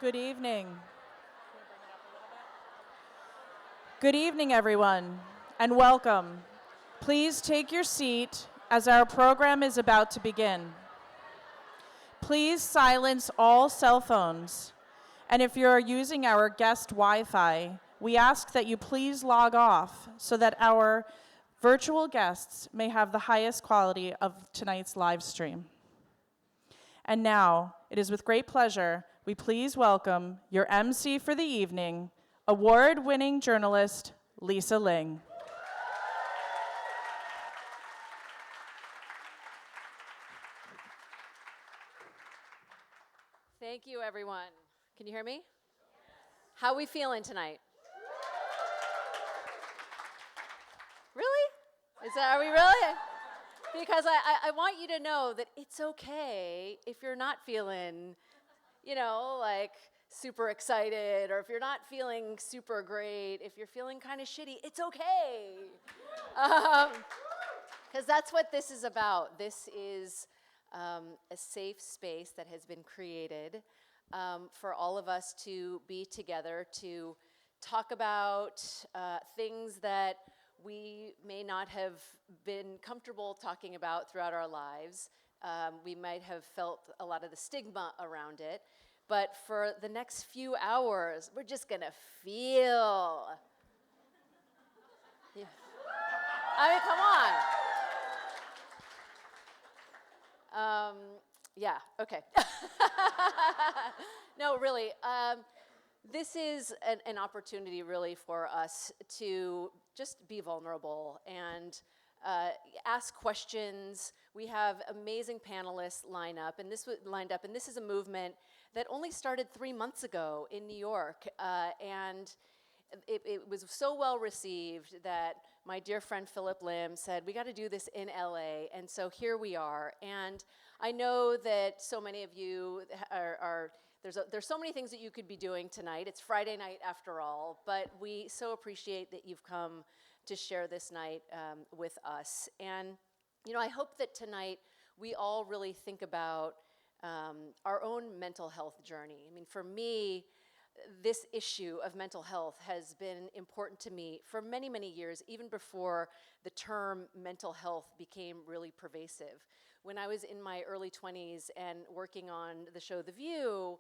Good evening. Good evening, everyone, and welcome. Please take your seat as our program is about to begin. Please silence all cell phones, and if you're using our guest Wi-Fi, we ask that you please log off so that our virtual guests may have the highest quality of tonight's live stream. And now, it is with great pleasure we please welcome your MC for the evening, award-winning journalist, Lisa Ling. Thank you, everyone. Can you hear me? Yes. How are we feeling tonight? Really? Are we really? Because I want you to know that it's okay if you're not feeling, like super excited, or if you're not feeling super great, if you're feeling kind of shitty, it's okay. Because that's what this is about. This is a safe space that has been created for all of us to be together, to talk about things that we may not have been comfortable talking about throughout our lives. We might have felt a lot of the stigma around it. But for the next few hours, we're just going to feel. Yeah. I mean, come on. Yeah, okay. No, really. This is an opportunity really for us to just be vulnerable and ask questions. We have amazing panelists lined up, and this is a movement that only started 3 months ago in New York, and it was so well received that my dear friend Philip Lim said, we got to do this in LA, and so here we are. And I know that so many of you there's so many things that you could be doing tonight. It's Friday night after all, but we so appreciate that you've come to share this night with us. And, I hope that tonight we all really think about our own mental health journey. I mean, for me, this issue of mental health has been important to me for many, many years, even before the term mental health became really pervasive. When I was in my early 20s and working on the show The View,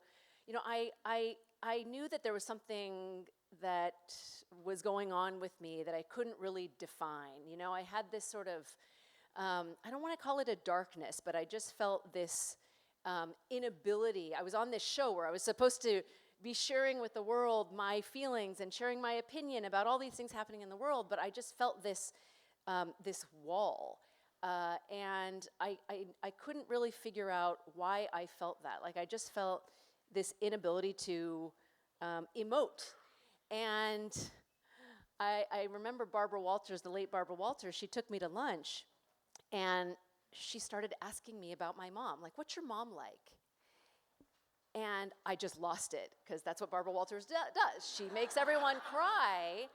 I knew that there was something that was going on with me that I couldn't really define. I had this sort of, I don't want to call it a darkness, but I just felt this inability. I was on this show where I was supposed to be sharing with the world my feelings and sharing my opinion about all these things happening in the world, but I just felt this wall. And I couldn't really figure out why I felt that. Like, I just felt this inability to emote. And I remember Barbara Walters, the late Barbara Walters, she took me to lunch, and she started asking me about my mom. Like, what's your mom like? And I just lost it, because that's what Barbara Walters does. She makes everyone cry.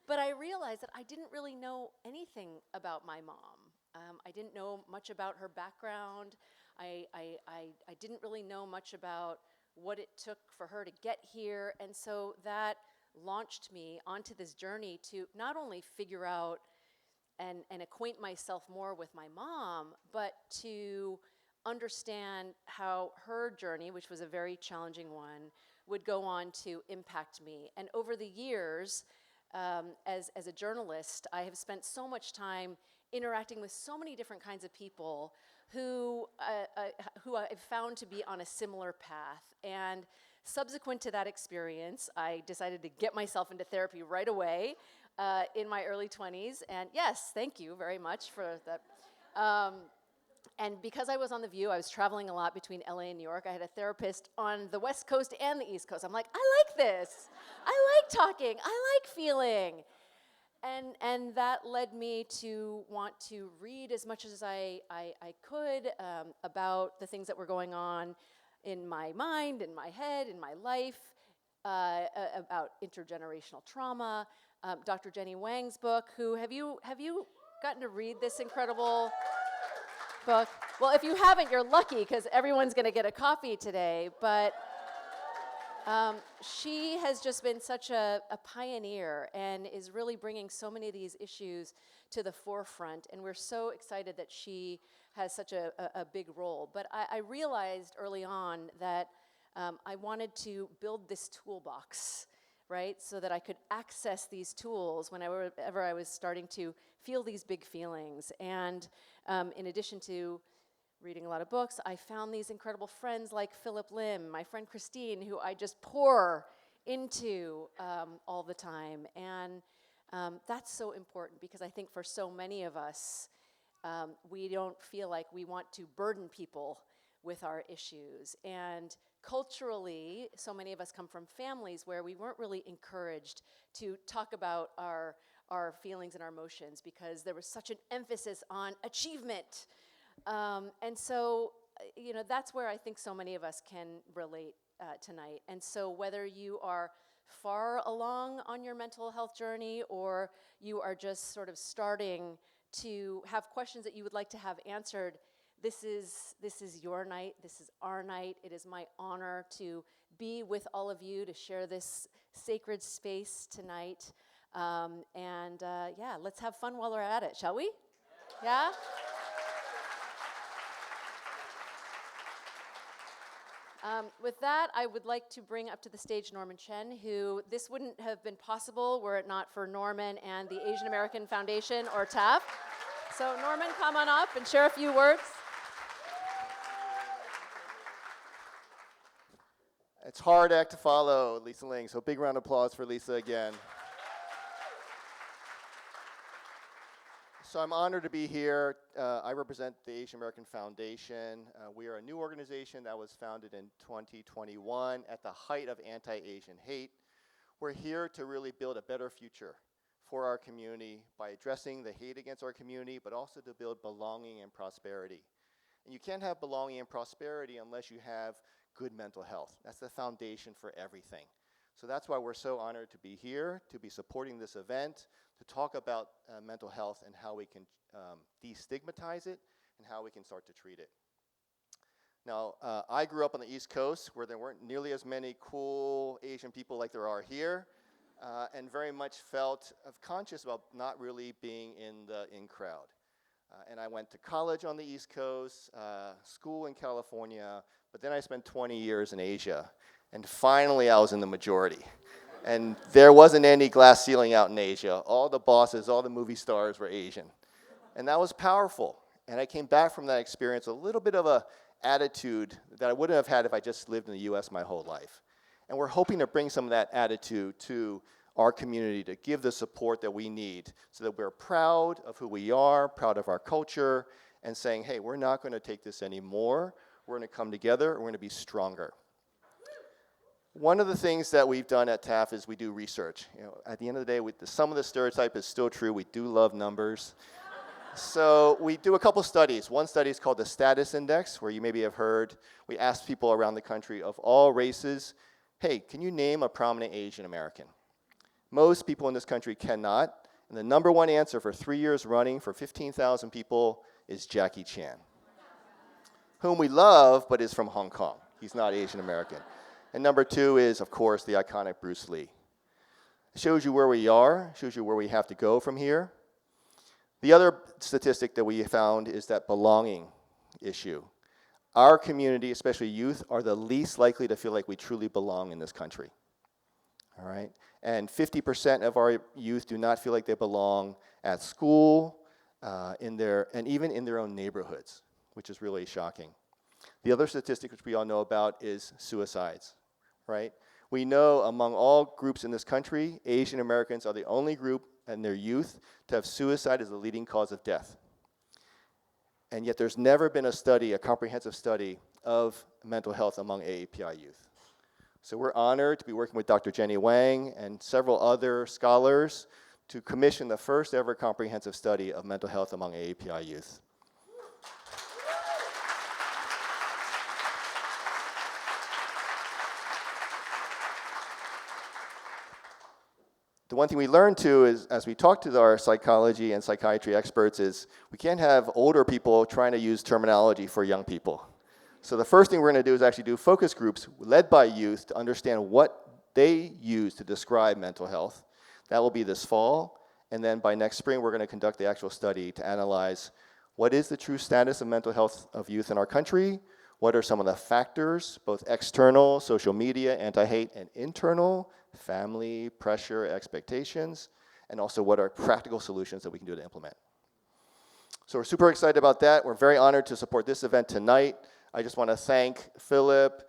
But I realized that I didn't really know anything about my mom. I didn't know much about her background. I didn't really know much about what it took for her to get here. And so that launched me onto this journey to not only figure out and acquaint myself more with my mom, but to understand how her journey, which was a very challenging one, would go on to impact me. And over the years, as a journalist, I have spent so much time interacting with so many different kinds of people who I've found to be on a similar path. And subsequent to that experience, I decided to get myself into therapy right away in my early 20s. And yes, thank you very much for that. And because I was on The View, I was traveling a lot between LA and New York. I had a therapist on the West Coast and the East Coast. I'm like, I like this. I like talking. I like feeling. And that led me to want to read as much as I could about the things that were going on in my mind, in my head, in my life, about intergenerational trauma. Dr. Jenny Wang's book, have you gotten to read this incredible book? Well, if you haven't, you're lucky, because everyone's going to get a copy today. But She has just been such a pioneer and is really bringing so many of these issues to the forefront, and we're so excited that she has such a big role. But I realized early on that I wanted to build this toolbox, right, so that I could access these tools whenever I was starting to feel these big feelings. And in addition to reading a lot of books, I found these incredible friends like Philip Lim, my friend Christine, who I just pour into all the time. And that's so important because I think for so many of us, we don't feel like we want to burden people with our issues. And culturally, so many of us come from families where we weren't really encouraged to talk about our feelings and our emotions because there was such an emphasis on achievement. And so, that's where I think so many of us can relate tonight. And so whether you are far along on your mental health journey or you are just sort of starting to have questions that you would like to have answered, this is your night, this is our night. It is my honor to be with all of you to share this sacred space tonight. Let's have fun while we're at it, shall we? Yeah? With that, I would like to bring up to the stage Norman Chen, who this wouldn't have been possible were it not for Norman and the Asian American Foundation, or TAAF. So Norman, come on up and share a few words. It's hard act to follow, Lisa Ling, so big round of applause for Lisa again. So I'm honored to be here. I represent the Asian American Foundation. We are a new organization that was founded in 2021 at the height of anti-Asian hate. We're here to really build a better future for our community by addressing the hate against our community, but also to build belonging and prosperity. And you can't have belonging and prosperity unless you have good mental health. That's the foundation for everything. So that's why we're so honored to be here, to be supporting this event, to talk about mental health and how we can destigmatize it and how we can start to treat it. Now, I grew up on the East Coast where there weren't nearly as many cool Asian people like there are here, and very much felt conscious about not really being in the in crowd. And I went to college on the East Coast, school in California, but then I spent 20 years in Asia. And finally, I was in the majority. And there wasn't any glass ceiling out in Asia. All the bosses, all the movie stars were Asian. And that was powerful. And I came back from that experience with a little bit of a attitude that I wouldn't have had if I just lived in the US my whole life. And we're hoping to bring some of that attitude to our community to give the support that we need so that we're proud of who we are, proud of our culture, and saying, hey, we're not going to take this anymore. We're going to come together. We're going to be stronger. One of the things that we've done at TAAF is we do research. At the end of the day, some of the stereotype is still true. We do love numbers. So we do a couple studies. One study is called the Status Index, where you maybe have heard. We asked people around the country of all races, hey, can you name a prominent Asian American? Most people in this country cannot. And the number one answer for 3 years running for 15,000 people is Jackie Chan, whom we love, but is from Hong Kong. He's not Asian American. And number two is, of course, the iconic Bruce Lee. It shows you where we are, shows you where we have to go from here. The other statistic that we found is that belonging issue. Our community, especially youth, are the least likely to feel like we truly belong in this country. All right? And 50% of our youth do not feel like they belong at school, and even in their own neighborhoods, which is really shocking. The other statistic which we all know about is suicides, right? We know among all groups in this country, Asian Americans are the only group in their youth to have suicide as the leading cause of death. And yet there's never been a study, a comprehensive study of mental health among AAPI youth. So we're honored to be working with Dr. Jenny Wang and several other scholars to commission the first ever comprehensive study of mental health among AAPI youth. The one thing we learned too is, as we talk to our psychology and psychiatry experts, is we can't have older people trying to use terminology for young people. So the first thing we're going to do is actually do focus groups led by youth to understand what they use to describe mental health. That will be this fall, and then by next spring we're going to conduct the actual study to analyze what is the true status of mental health of youth in our country, what are some of the factors, both external, social media, anti-hate, and internal, family, pressure, expectations, and also what are practical solutions that we can do to implement. So we're super excited about that. We're very honored to support this event tonight. I just want to thank Philip,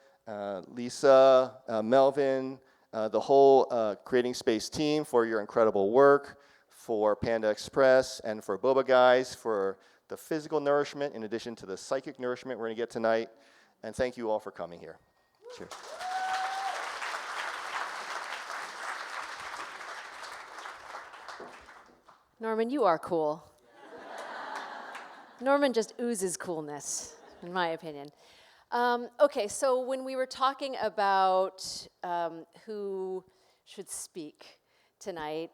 Lisa, Melvin, the whole Creating Space team for your incredible work, for Panda Express, and for Boba Guys for the physical nourishment in addition to the psychic nourishment we're going to get tonight. And thank you all for coming here. Cheers. Norman, you are cool. Norman just oozes coolness, in my opinion. Okay, so when we were talking about who should speak tonight,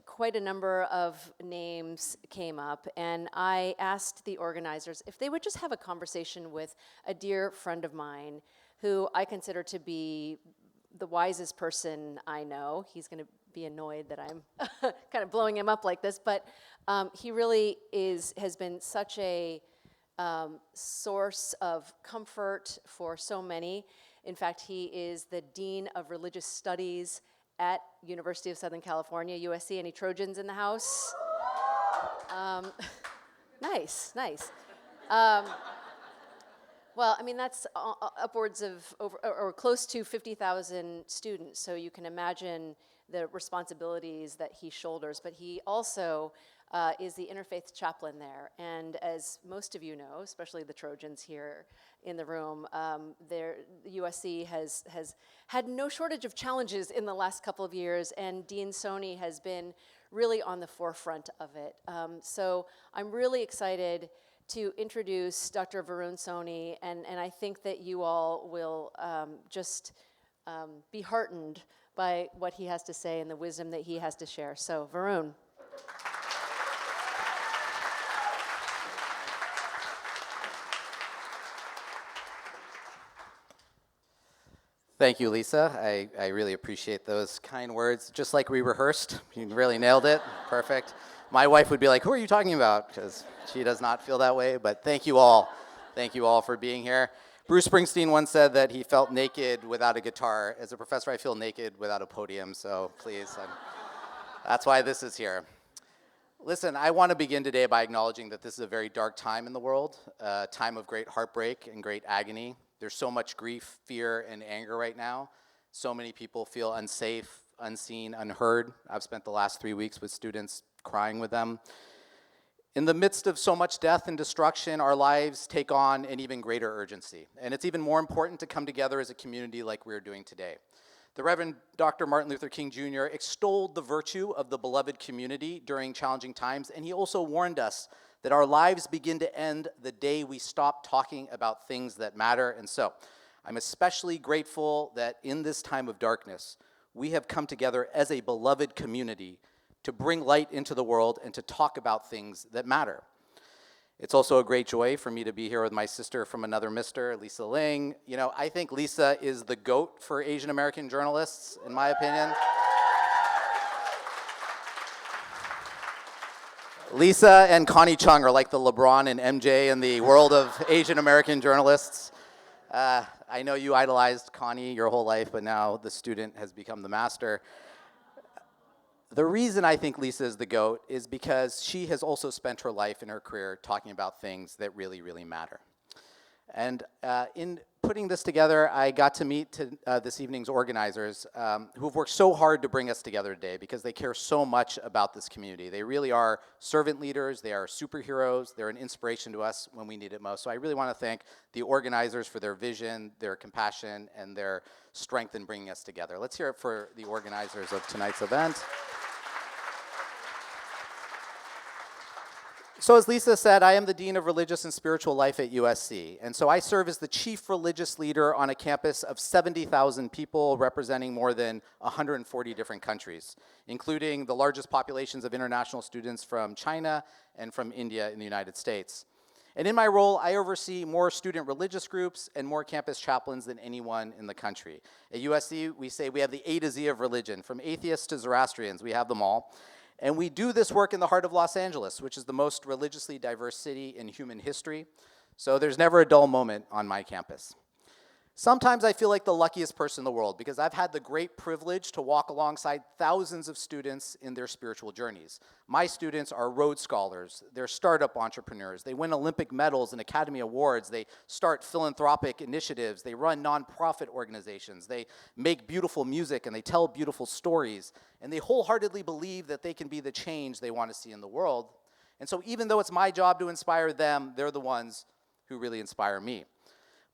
quite a number of names came up, and I asked the organizers if they would just have a conversation with a dear friend of mine who I consider to be the wisest person I know. He's going to be annoyed that I'm kind of blowing him up like this, but he really has been such a source of comfort for so many. In fact, he is the Dean of Religious Studies at University of Southern California, USC. Any Trojans in the house? Nice. Well, I mean, that's upwards of or close to 50,000 students, so you can imagine the responsibilities that he shoulders. But he also is the interfaith chaplain there. And as most of you know, especially the Trojans here in the room, the USC has had no shortage of challenges in the last couple of years, and Dean Soni has been really on the forefront of it. So I'm really excited to introduce Dr. Varun Soni, and I think that you all will just be heartened by what he has to say and the wisdom that he has to share. So, Varun. Thank you, Lisa. I really appreciate those kind words. Just like we rehearsed, you really nailed it. Perfect. My wife would be like, who are you talking about? Because she does not feel that way, but thank you all. Thank you all for being here. Bruce Springsteen once said that he felt naked without a guitar. As a professor, I feel naked without a podium, so please, that's why this is here. Listen, I want to begin today by acknowledging that this is a very dark time in the world, a time of great heartbreak and great agony. There's so much grief, fear, and anger right now. So many people feel unsafe, unseen, unheard. I've spent the last 3 weeks with students crying with them. In the midst of so much death and destruction, our lives take on an even greater urgency. And it's even more important to come together as a community like we're doing today. The Reverend Dr. Martin Luther King Jr. extolled the virtue of the beloved community during challenging times, and he also warned us that our lives begin to end the day we stop talking about things that matter. And so, I'm especially grateful that in this time of darkness, we have come together as a beloved community to bring light into the world and to talk about things that matter. It's also a great joy for me to be here with my sister from another mister, Lisa Ling. You know, I think Lisa is the GOAT for Asian American journalists, in my opinion. Lisa and Connie Chung are like the LeBron and MJ in the world of Asian American journalists. I know you idolized Connie your whole life, but now the student has become the master. The reason I think Lisa is the GOAT is because she has also spent her life and her career talking about things that really, really matter. And in putting this together, I got to meet this evening's organizers who have worked so hard to bring us together today because they care so much about this community. They really are servant leaders, they are superheroes, they're an inspiration to us when we need it most. So I really want to thank the organizers for their vision, their compassion, and their strength in bringing us together. Let's hear it for the organizers of tonight's event. So as Lisa said, I am the Dean of Religious and Spiritual Life at USC, and so I serve as the chief religious leader on a campus of 70,000 people representing more than 140 different countries, including the largest populations of international students from China and from India in the United States. And in my role, I oversee more student religious groups and more campus chaplains than anyone in the country. At USC, we say we have the A to Z of religion. From atheists to Zoroastrians, we have them all. And we do this work in the heart of Los Angeles, which is the most religiously diverse city in human history. So there's never a dull moment on my campus. Sometimes I feel like the luckiest person in the world because I've had the great privilege to walk alongside thousands of students in their spiritual journeys. My students are Rhodes Scholars, they're startup entrepreneurs, they win Olympic medals and Academy Awards, they start philanthropic initiatives, they run nonprofit organizations, they make beautiful music and they tell beautiful stories, and they wholeheartedly believe that they can be the change they want to see in the world. And so even though it's my job to inspire them, they're the ones who really inspire me.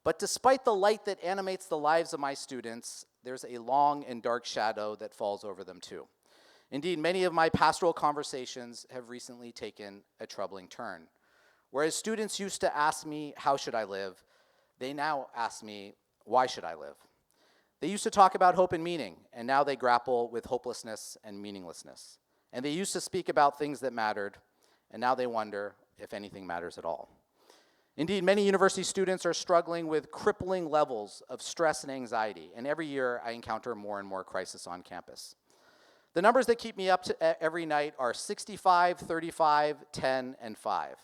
But despite the light that animates the lives of my students, there's a long and dark shadow that falls over them too. Indeed, many of my pastoral conversations have recently taken a troubling turn. Whereas students used to ask me, how should I live? They now ask me, why should I live? They used to talk about hope and meaning, and now they grapple with hopelessness and meaninglessness. And they used to speak about things that mattered, and now they wonder if anything matters at all. Indeed, many university students are struggling with crippling levels of stress and anxiety, and every year I encounter more and more crisis on campus. The numbers that keep me up every night are 65, 35, 10, and 5.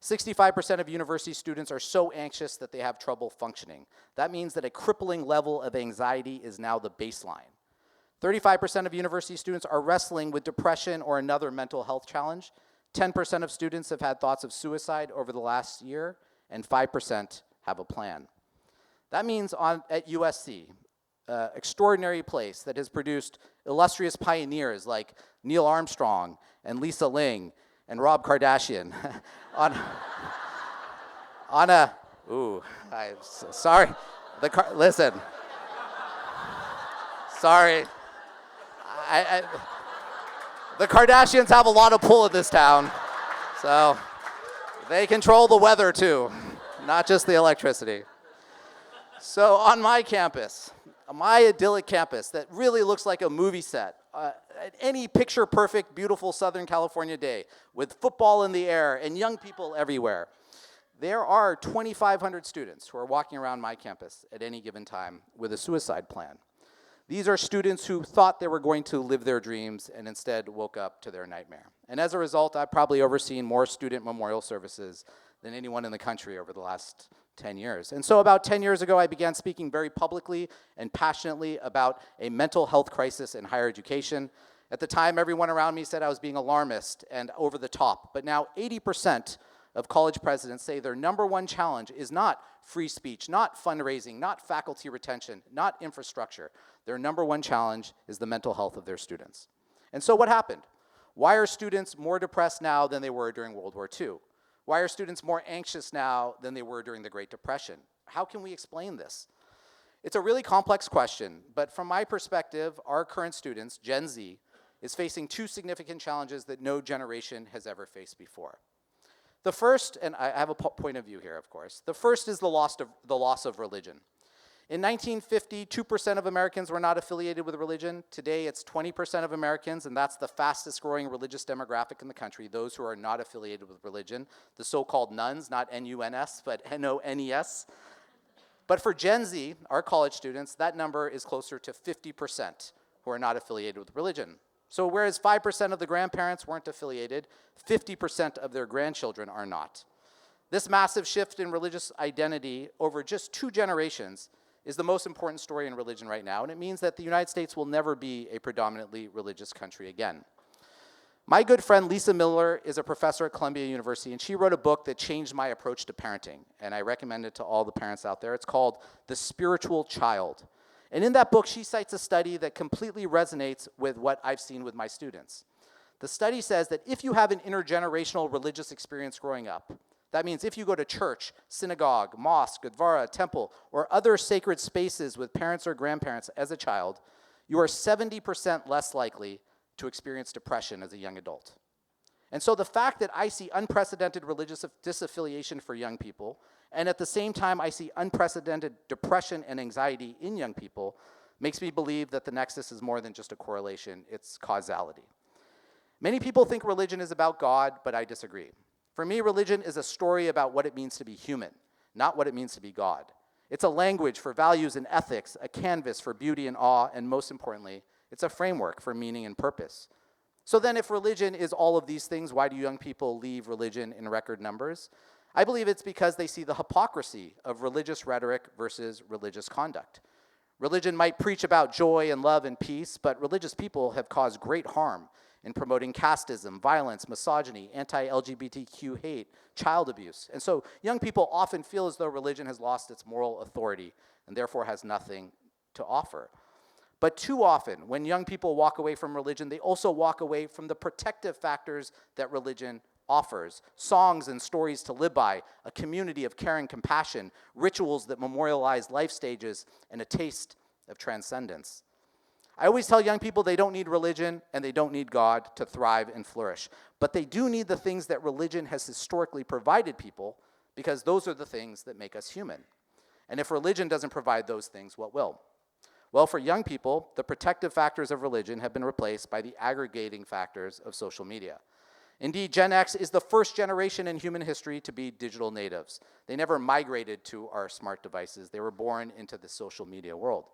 65% of university students are so anxious that they have trouble functioning. That means that a crippling level of anxiety is now the baseline. 35% of university students are wrestling with depression or another mental health challenge. 10% of students have had thoughts of suicide over the last year, and 5% have a plan. That means at USC, extraordinary place that has produced illustrious pioneers like Neil Armstrong and Lisa Ling and Rob Kardashian sorry, listen, sorry, the Kardashians have a lot of pull in this town, so they control the weather too, not just the electricity. So on my campus, my idyllic campus that really looks like a movie set, any picture-perfect, beautiful Southern California day with football in the air and young people everywhere, there are 2,500 students who are walking around my campus at any given time with a suicide plan. These are students who thought they were going to live their dreams and instead woke up to their nightmare. And as a result, I've probably overseen more student memorial services than anyone in the country over the last 10 years. And so about 10 years ago, I began speaking very publicly and passionately about a mental health crisis in higher education. At the time, everyone around me said I was being alarmist and over the top. But now 80% of college presidents say their number one challenge is not free speech, not fundraising, not faculty retention, not infrastructure. Their number one challenge is the mental health of their students. And so what happened? Why are students more depressed now than they were during World War II? Why are students more anxious now than they were during the Great Depression? How can we explain this? It's a really complex question, but from my perspective, our current students, Gen Z, is facing two significant challenges that no generation has ever faced before. The first, and I have a point of view here, of course, the first is the loss of religion. In 1950, 2% of Americans were not affiliated with religion. Today, it's 20% of Americans, and that's the fastest growing religious demographic in the country, those who are not affiliated with religion, the so-called nuns, not N-U-N-S, but N-O-N-E-S. But for Gen Z, our college students, that number is closer to 50% who are not affiliated with religion. So whereas 5% of the grandparents weren't affiliated, 50% of their grandchildren are not. This massive shift in religious identity over just 2 generations is the most important story in religion right now, and it means that the United States will never be a predominantly religious country again. My good friend Lisa Miller is a professor at Columbia University, and she wrote a book that changed my approach to parenting, and I recommend it to all the parents out there. It's called The Spiritual Child. And in that book, she cites a study that completely resonates with what I've seen with my students. The study says that if you have an intergenerational religious experience growing up, that means if you go to church, synagogue, mosque, gurdwara, temple, or other sacred spaces with parents or grandparents as a child, you are 70% less likely to experience depression as a young adult. And so the fact that I see unprecedented religious disaffiliation for young people, and at the same time I see unprecedented depression and anxiety in young people, makes me believe that the nexus is more than just a correlation, it's causality. Many people think religion is about God, but I disagree. For me, religion is a story about what it means to be human, not what it means to be God. It's a language for values and ethics, a canvas for beauty and awe, and most importantly, it's a framework for meaning and purpose. So then if religion is all of these things, why do young people leave religion in record numbers? I believe it's because they see the hypocrisy of religious rhetoric versus religious conduct. Religion might preach about joy and love and peace, but religious people have caused great harm in promoting casteism, violence, misogyny, anti-LGBTQ hate, child abuse. And so young people often feel as though religion has lost its moral authority and therefore has nothing to offer. But too often, when young people walk away from religion, they also walk away from the protective factors that religion offers. Songs and stories to live by, a community of care and compassion, rituals that memorialize life stages, and a taste of transcendence. I always tell young people they don't need religion and they don't need God to thrive and flourish. But they do need the things that religion has historically provided people, because those are the things that make us human. And if religion doesn't provide those things, what will? Well, for young people, the protective factors of religion have been replaced by the aggregating factors of social media. Indeed, Gen X is the first generation in human history to be digital natives. They never migrated to our smart devices. They were born into the social media world.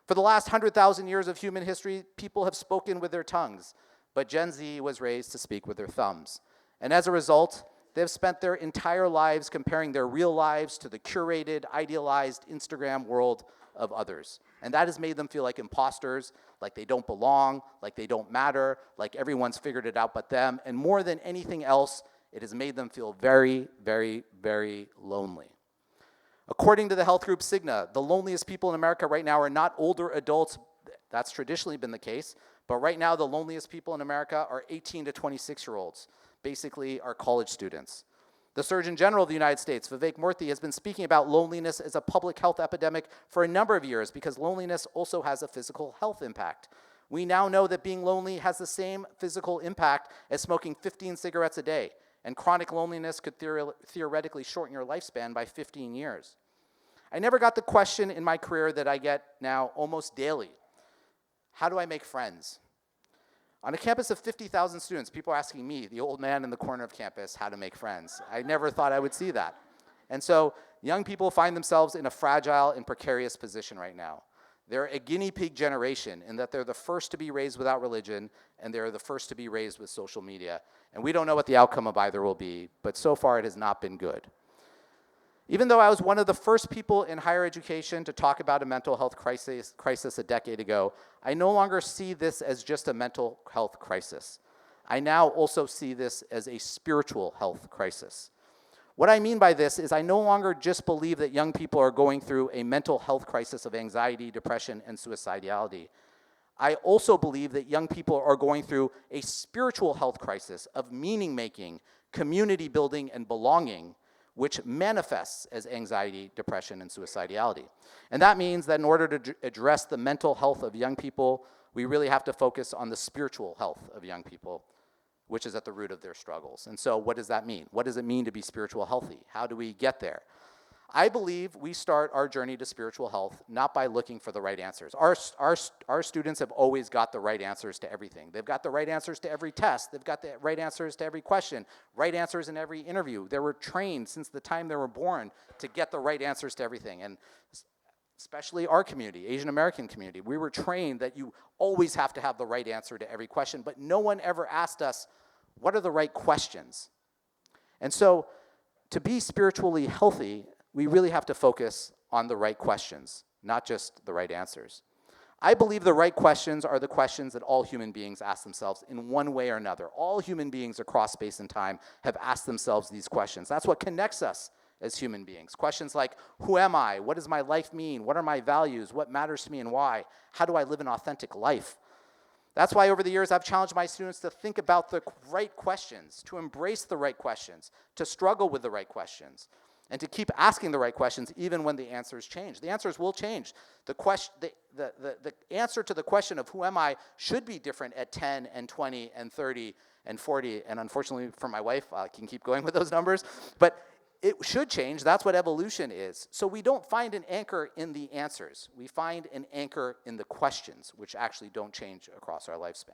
For the last 100,000 years of human history, people have spoken with their tongues, but Gen Z was raised to speak with their thumbs. And as a result, they've spent their entire lives comparing their real lives to the curated, idealized Instagram world of others. And that has made them feel like imposters, like they don't belong, like they don't matter, like everyone's figured it out but them. And more than anything else, it has made them feel very, very, very lonely. According to the health group Cigna, the loneliest people in America right now are not older adults. That's traditionally been the case. But right now, the loneliest people in America are 18 to 26-year-olds, basically our college students. The Surgeon General of the United States, Vivek Murthy, has been speaking about loneliness as a public health epidemic for a number of years because loneliness also has a physical health impact. We now know that being lonely has the same physical impact as smoking 15 cigarettes a day, and chronic loneliness could theoretically shorten your lifespan by 15 years. I never got the question in my career that I get now almost daily. How do I make friends? On a campus of 50,000 students, people are asking me, the old man in the corner of campus, how to make friends. I never thought I would see that. And so young people find themselves in a fragile and precarious position right now. They're a guinea pig generation in that they're the first to be raised without religion, and they're the first to be raised with social media. And we don't know what the outcome of either will be, but so far it has not been good. Even though I was one of the first people in higher education to talk about a mental health crisis a decade ago, I no longer see this as just a mental health crisis. I now also see this as a spiritual health crisis. What I mean by this is I no longer just believe that young people are going through a mental health crisis of anxiety, depression, and suicidality. I also believe that young people are going through a spiritual health crisis of meaning-making, community building, and belonging, which manifests as anxiety, depression, and suicidality. And that means that in order to address the mental health of young people, we really have to focus on the spiritual health of young people, which is at the root of their struggles. And so what does that mean? What does it mean to be spiritual healthy? How do we get there? I believe we start our journey to spiritual health not by looking for the right answers. Our students have always got the right answers to everything. They've got the right answers to every test. They've got the right answers to every question, right answers in every interview. They were trained since the time they were born to get the right answers to everything. And especially our community, Asian American community, we were trained that you always have to have the right answer to every question, but no one ever asked us, what are the right questions? And so to be spiritually healthy, we really have to focus on the right questions, not just the right answers. I believe the right questions are the questions that all human beings ask themselves in one way or another. All human beings across space and time have asked themselves these questions. That's what connects us as human beings. Questions like, who am I? What does my life mean? What are my values? What matters to me and why? How do I live an authentic life? That's why over the years I've challenged my students to think about the right questions, to embrace the right questions, to struggle with the right questions, and to keep asking the right questions even when the answers change. The answers will change. The answer to the question of who am I should be different at 10 and 20 and 30 and 40, and unfortunately for my wife, I can keep going with those numbers, but it should change. That's what evolution is. So we don't find an anchor in the answers. We find an anchor in the questions, which actually don't change across our lifespan.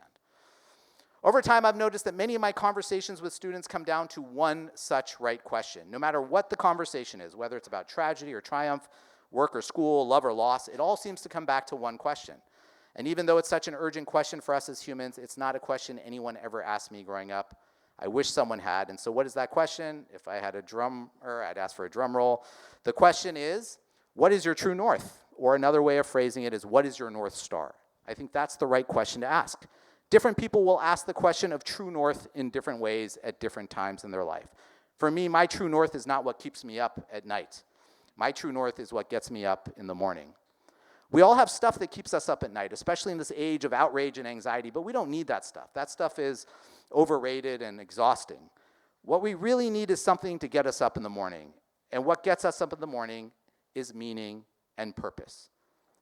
Over time, I've noticed that many of my conversations with students come down to one such right question. No matter what the conversation is, whether it's about tragedy or triumph, work or school, love or loss, it all seems to come back to one question. And even though it's such an urgent question for us as humans, it's not a question anyone ever asked me growing up. I wish someone had. And so what is that question? If I had a drummer, I'd ask for a drum roll. The question is, what is your true north? Or another way of phrasing it is, what is your North Star? I think that's the right question to ask. Different people will ask the question of true north in different ways at different times in their life. For me, my true north is not what keeps me up at night. My true north is what gets me up in the morning. We all have stuff that keeps us up at night, especially in this age of outrage and anxiety, but we don't need that stuff. That stuff is overrated and exhausting. What we really need is something to get us up in the morning. And what gets us up in the morning is meaning and purpose.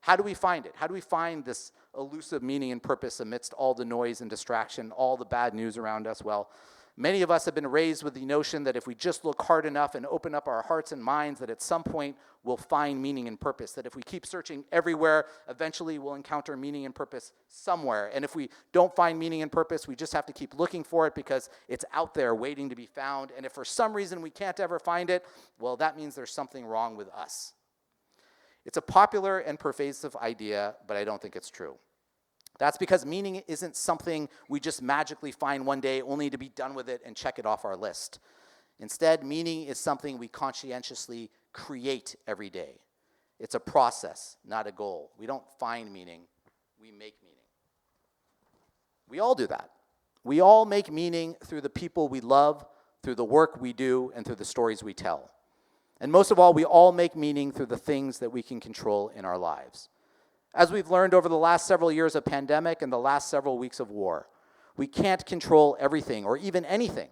How do we find it? How do we find this elusive meaning and purpose amidst all the noise and distraction, all the bad news around us? Well, many of us have been raised with the notion that if we just look hard enough and open up our hearts and minds, that at some point we'll find meaning and purpose, that if we keep searching everywhere, eventually we'll encounter meaning and purpose somewhere. And if we don't find meaning and purpose, we just have to keep looking for it because it's out there waiting to be found. And if for some reason we can't ever find it, well, that means there's something wrong with us. It's a popular and pervasive idea, but I don't think it's true. That's because meaning isn't something we just magically find one day only to be done with it and check it off our list. Instead, meaning is something we conscientiously create every day. It's a process, not a goal. We don't find meaning, we make meaning. We all do that. We all make meaning through the people we love, through the work we do, and through the stories we tell. And most of all, we all make meaning through the things that we can control in our lives. As we've learned over the last several years of pandemic and the last several weeks of war, we can't control everything or even anything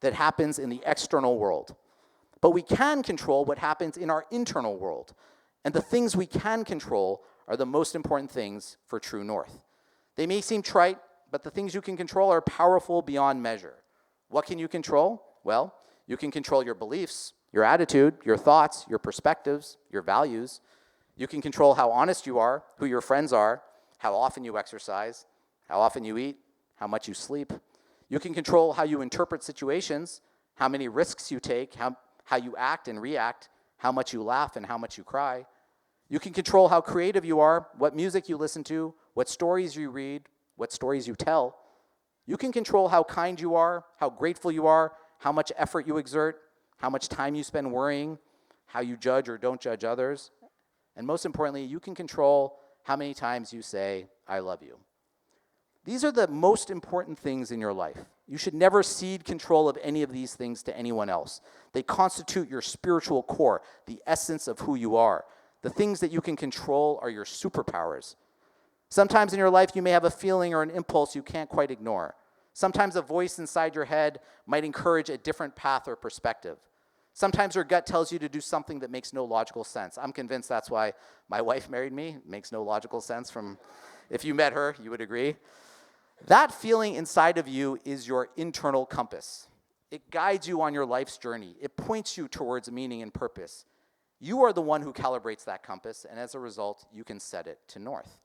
that happens in the external world. But we can control what happens in our internal world. And the things we can control are the most important things for true north. They may seem trite, but the things you can control are powerful beyond measure. What can you control? Well, you can control your beliefs, your attitude, your thoughts, your perspectives, your values. You can control how honest you are, who your friends are, how often you exercise, how often you eat, how much you sleep. You can control how you interpret situations, how many risks you take, how you act and react, how much you laugh and how much you cry. You can control how creative you are, what music you listen to, what stories you read, what stories you tell. You can control how kind you are, how grateful you are, how much effort you exert, how much time you spend worrying, how you judge or don't judge others. And most importantly, you can control how many times you say, I love you. These are the most important things in your life. You should never cede control of any of these things to anyone else. They constitute your spiritual core, the essence of who you are. The things that you can control are your superpowers. Sometimes in your life, you may have a feeling or an impulse you can't quite ignore. Sometimes a voice inside your head might encourage a different path or perspective. Sometimes your gut tells you to do something that makes no logical sense. I'm convinced that's why my wife married me. It makes no logical sense if you met her, you would agree. That feeling inside of you is your internal compass. It guides you on your life's journey. It points you towards meaning and purpose. You are the one who calibrates that compass, and as a result, you can set it to north.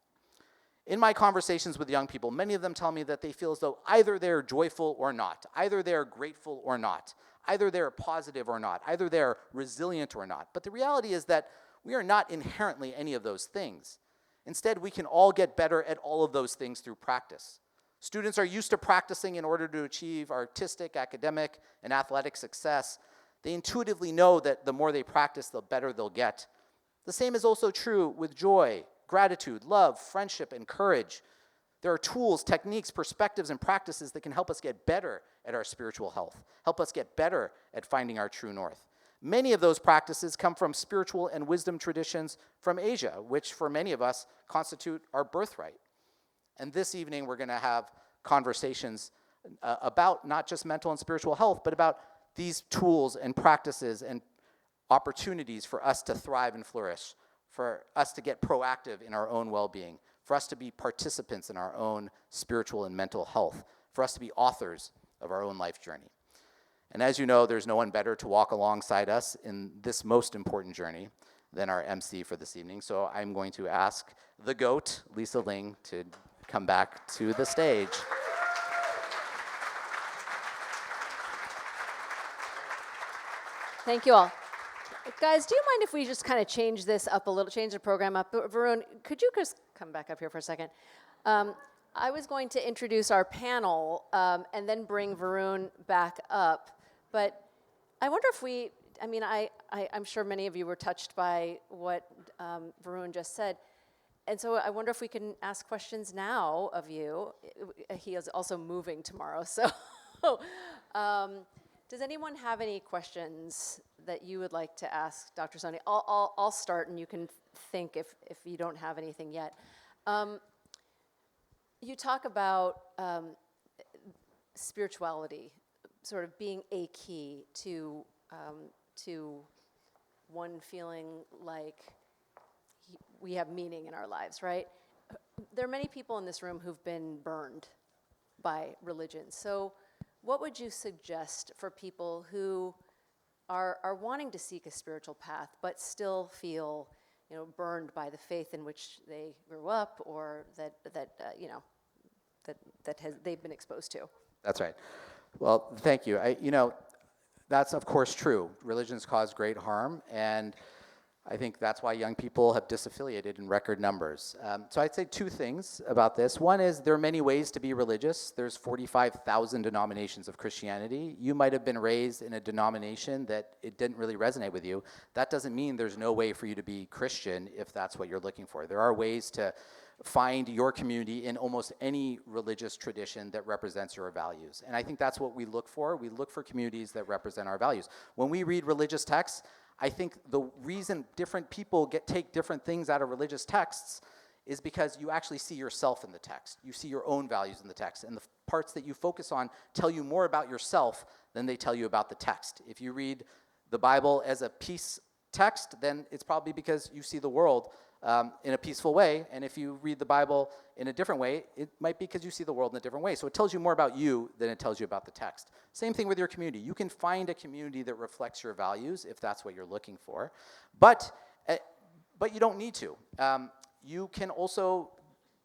In my conversations with young people, many of them tell me that they feel as though either they're joyful or not, either they're grateful or not, either they're positive or not, either they're resilient or not. But the reality is that we are not inherently any of those things. Instead, we can all get better at all of those things through practice. Students are used to practicing in order to achieve artistic, academic, and athletic success. They intuitively know that the more they practice, the better they'll get. The same is also true with joy, gratitude, love, friendship, and courage. There are tools, techniques, perspectives, and practices that can help us get better at our spiritual health, help us get better at finding our true north. Many of those practices come from spiritual and wisdom traditions from Asia, which for many of us constitute our birthright. And this evening, we're going to have conversations about not just mental and spiritual health, but about these tools and practices and opportunities for us to thrive and flourish, for us to get proactive in our own well-being, for us to be participants in our own spiritual and mental health, for us to be authors of our own life journey. And as you know, there's no one better to walk alongside us in this most important journey than our MC for this evening. So I'm going to ask the GOAT, Lisa Ling, to come back to the stage. Thank you all. Guys, do you mind if we just kind of change this up a little, change the program up? Varun, could you just come back up here for a second? I was going to introduce our panel and then bring Varun back up, but I wonder if I'm sure many of you were touched by what Varun just said, and so I wonder if we can ask questions now of you. He is also moving tomorrow, so does anyone have any questions that you would like to ask Dr. Soni? I'll start, and you can think if you don't have anything yet. You talk about spirituality sort of being a key to one feeling like we have meaning in our lives, right? There are many people in this room who've been burned by religion. So what would you suggest for people who are wanting to seek a spiritual path but still feel, burned by the faith in which they grew up or that they've been exposed to? That's right. Well, thank you. That's of course true. Religions cause great harm, and I think that's why young people have disaffiliated in record numbers. So I'd say two things about this. One is there are many ways to be religious. There's 45,000 denominations of Christianity. You might have been raised in a denomination that it didn't really resonate with you. That doesn't mean there's no way for you to be Christian if that's what you're looking for. There are ways to find your community in almost any religious tradition that represents your values. And I think that's what we look for. We look for communities that represent our values. When we read religious texts, I think the reason different people take different things out of religious texts is because you actually see yourself in the text. You see your own values in the text. And the parts that you focus on tell you more about yourself than they tell you about the text. If you read the Bible as a peace text, then it's probably because you see the world in a peaceful way. And if you read the Bible in a different way, it might be because you see the world in a different way. So it tells you more about you than it tells you about the text. Same thing with your community. You can find a community that reflects your values if that's what you're looking for. But you don't need to. You can also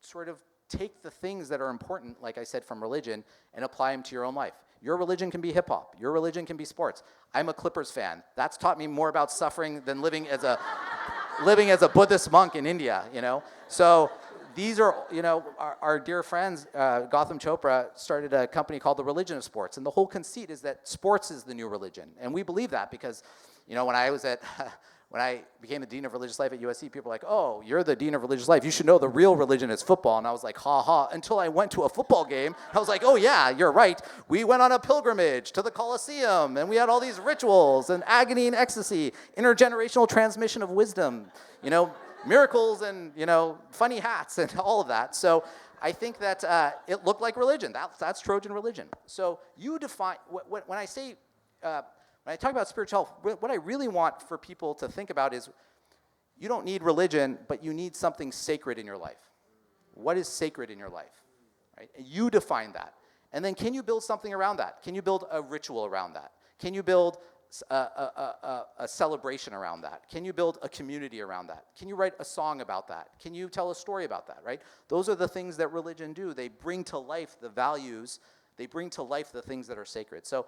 sort of take the things that are important, like I said, from religion and apply them to your own life. Your religion can be hip hop. Your religion can be sports. I'm a Clippers fan. That's taught me more about suffering than living as a Buddhist monk in India, So these are, our dear friends, Gautam Chopra started a company called The Religion of Sports. And the whole conceit is that sports is the new religion. And we believe that because, when I became the Dean of Religious Life at USC, people were like, oh, you're the Dean of Religious Life. You should know the real religion is football. And I was like, ha ha, until I went to a football game. I was like, oh yeah, you're right. We went on a pilgrimage to the Colosseum, and we had all these rituals and agony and ecstasy, intergenerational transmission of wisdom, miracles and, funny hats and all of that. So I think that it looked like religion. That's Trojan religion. So you define, when I say, when I talk about spiritual health, what I really want for people to think about is you don't need religion, but you need something sacred in your life. What is sacred in your life? Right? And you define that. And then can you build something around that? Can you build a ritual around that? Can you build a celebration around that? Can you build a community around that? Can you write a song about that? Can you tell a story about that, right? Those are the things that religion do. They bring to life the values. They bring to life the things that are sacred. So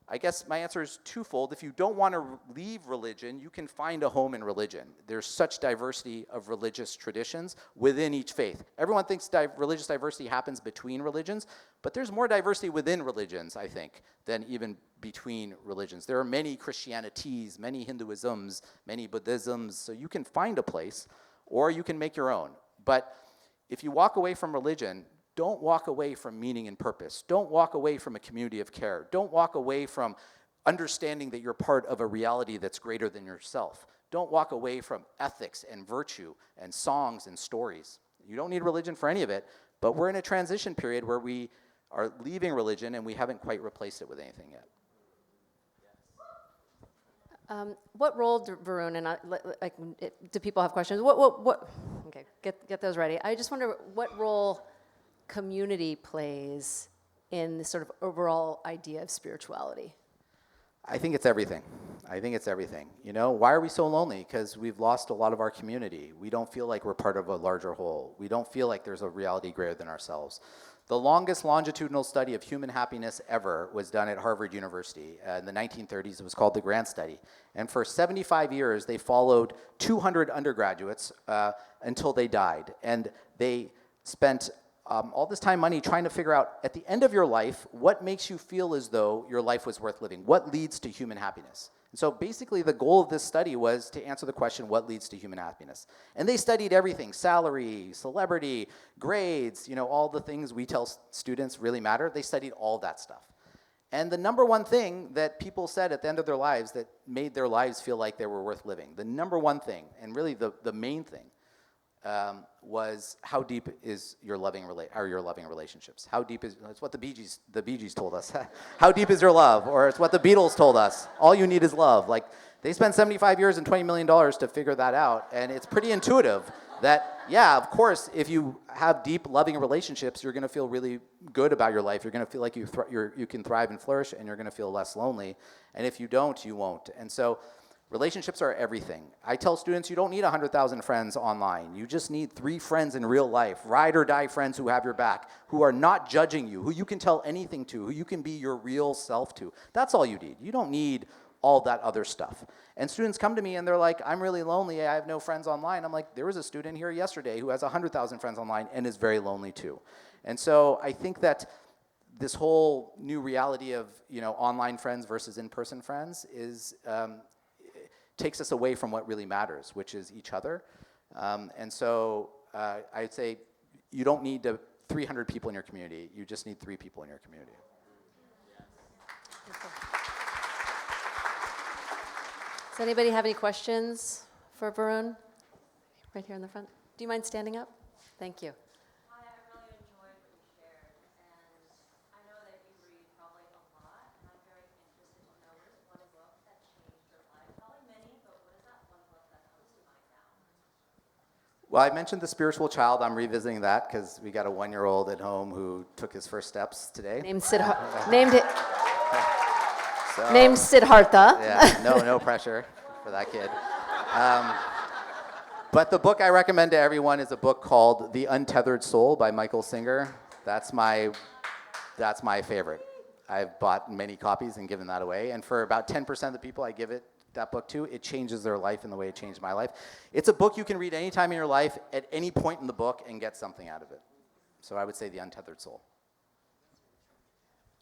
I guess my answer is twofold. If you don't want to leave religion, you can find a home in religion. There's such diversity of religious traditions within each faith. Everyone thinks religious diversity happens between religions, but there's more diversity within religions, I think, than even between religions. There are many Christianities, many Hinduisms, many Buddhisms, so you can find a place, or you can make your own. But if you walk away from religion, don't walk away from meaning and purpose. Don't walk away from a community of care. Don't walk away from understanding that you're part of a reality that's greater than yourself. Don't walk away from ethics and virtue and songs and stories. You don't need religion for any of it, but we're in a transition period where we are leaving religion and we haven't quite replaced it with anything yet. What role, Varun, and do people have questions? Okay, get those ready. I just wonder what role community plays in the sort of overall idea of spirituality. I think it's everything. I think it's everything. You know, why are we so lonely? Because we've lost a lot of our community. We don't feel like we're part of a larger whole. We don't feel like there's a reality greater than ourselves. The longest longitudinal study of human happiness ever was done at Harvard University. In the 1930s, it was called the Grant Study. And for 75 years, they followed 200 undergraduates until they died. And they spent all this time, money trying to figure out, at the end of your life, what makes you feel as though your life was worth living? What leads to human happiness? And so basically the goal of this study was to answer the question, what leads to human happiness? And they studied everything, salary, celebrity, grades, you know, all the things we tell students really matter. They studied all that stuff. And the number one thing that people said at the end of their lives that made their lives feel like they were worth living, the number one thing, and really the main thing, was how deep is your loving relationships? How deep is, it's what the Bee Gees told us. How deep is your love? Or it's what the Beatles told us. All you need is love. Like, they spent 75 years and $20 million to figure that out, and it's pretty intuitive that, yeah, of course, if you have deep loving relationships, you're gonna feel really good about your life. You're gonna feel like you can thrive and flourish, and you're gonna feel less lonely. And if you don't, you won't. And so, relationships are everything. I tell students you don't need 100,000 friends online. You just need 3 friends in real life, ride or die friends who have your back, who are not judging you, who you can tell anything to, who you can be your real self to. That's all you need. You don't need all that other stuff. And students come to me and they're like, I'm really lonely, I have no friends online. I'm like, there was a student here yesterday who has 100,000 friends online and is very lonely too. And so I think that this whole new reality of, you know, online friends versus in-person friends is, takes us away from what really matters, which is each other. And so I'd say you don't need 300 people in your community. You just need 3 people in your community. Does anybody have any questions for Varun? Right here in the front. Do you mind standing up? Thank you. Hi, I really enjoyed what you shared, and I know that you read probably a lot, and I'm very interested to know what is one book that changed your life? Probably many, but what is that one book that comes to mind now? Well, I mentioned The Spiritual Child. I'm revisiting that because we got a 1-year-old at home who took his first steps today. Named Siddhartha. Yeah, no pressure for that kid. But the book I recommend to everyone is a book called The Untethered Soul by Michael Singer. That's my favorite. I've bought many copies and given that away. And for about 10% of the people I give that book to, it changes their life in the way it changed my life. It's a book you can read anytime in your life, at any point in the book, and get something out of it. So I would say The Untethered Soul.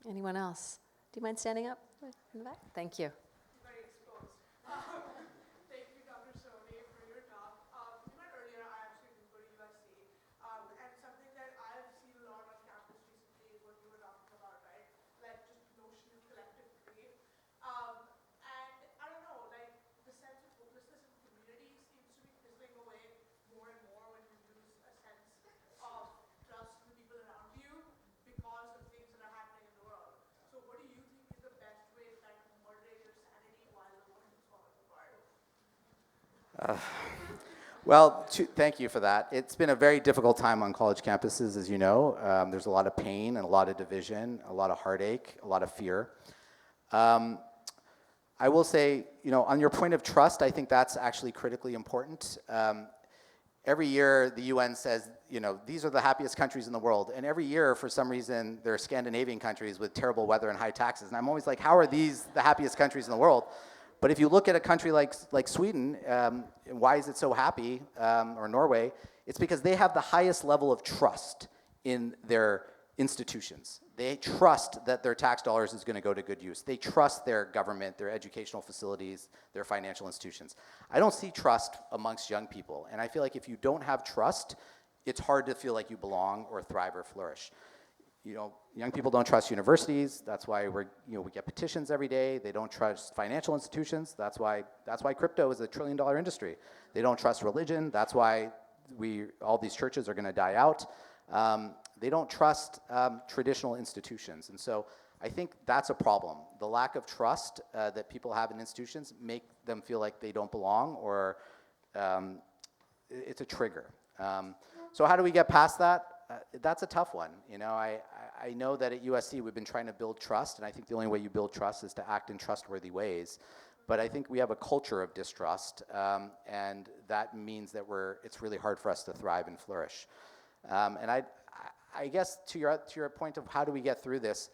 Anyone else? Do you mind standing up in the back? Thank you. Very exposed. Thank you, Dr. Soni, for your talk. You met earlier, I actually did go to USC, and something that I've seen a lot on campus recently is what you were talking about, right? Like just the notion of collective grief. And I don't know, like the sense of hopelessness in community seems to be fizzling away more and more when you lose a sense of trust in the people around you because of things that are happening in the world. So what do you think is the best way to kind of moderate your sanity while the world is falling apart? Well, thank you for that. It's been a very difficult time on college campuses, as you know. There's a lot of pain and a lot of division, a lot of heartache, a lot of fear. I will say, you know, on your point of trust, I think that's actually critically important. Every year, the UN says, you know, these are the happiest countries in the world. And every year, for some reason, there are Scandinavian countries with terrible weather and high taxes. And I'm always like, how are these the happiest countries in the world? But if you look at a country like Sweden, why is it so happy, or Norway? It's because they have the highest level of trust in their institutions. They trust that their tax dollars is going to go to good use. They trust their government, their educational facilities, their financial institutions. I don't see trust amongst young people. And I feel like if you don't have trust, it's hard to feel like you belong or thrive or flourish. You know, young people don't trust universities. That's why we get petitions every day. They don't trust financial institutions. That's why crypto is a $1 trillion industry. They don't trust religion. That's why all these churches are going to die out. They don't trust traditional institutions. And so I think that's a problem. The lack of trust that people have in institutions make them feel like they don't belong, or it's a trigger. So how do we get past that? That's a tough one. You know, I know that at USC we've been trying to build trust, and I think the only way you build trust is to act in trustworthy ways. But I think we have a culture of distrust, and that means that it's really hard for us to thrive and flourish. And I guess to your point of how do we get through this,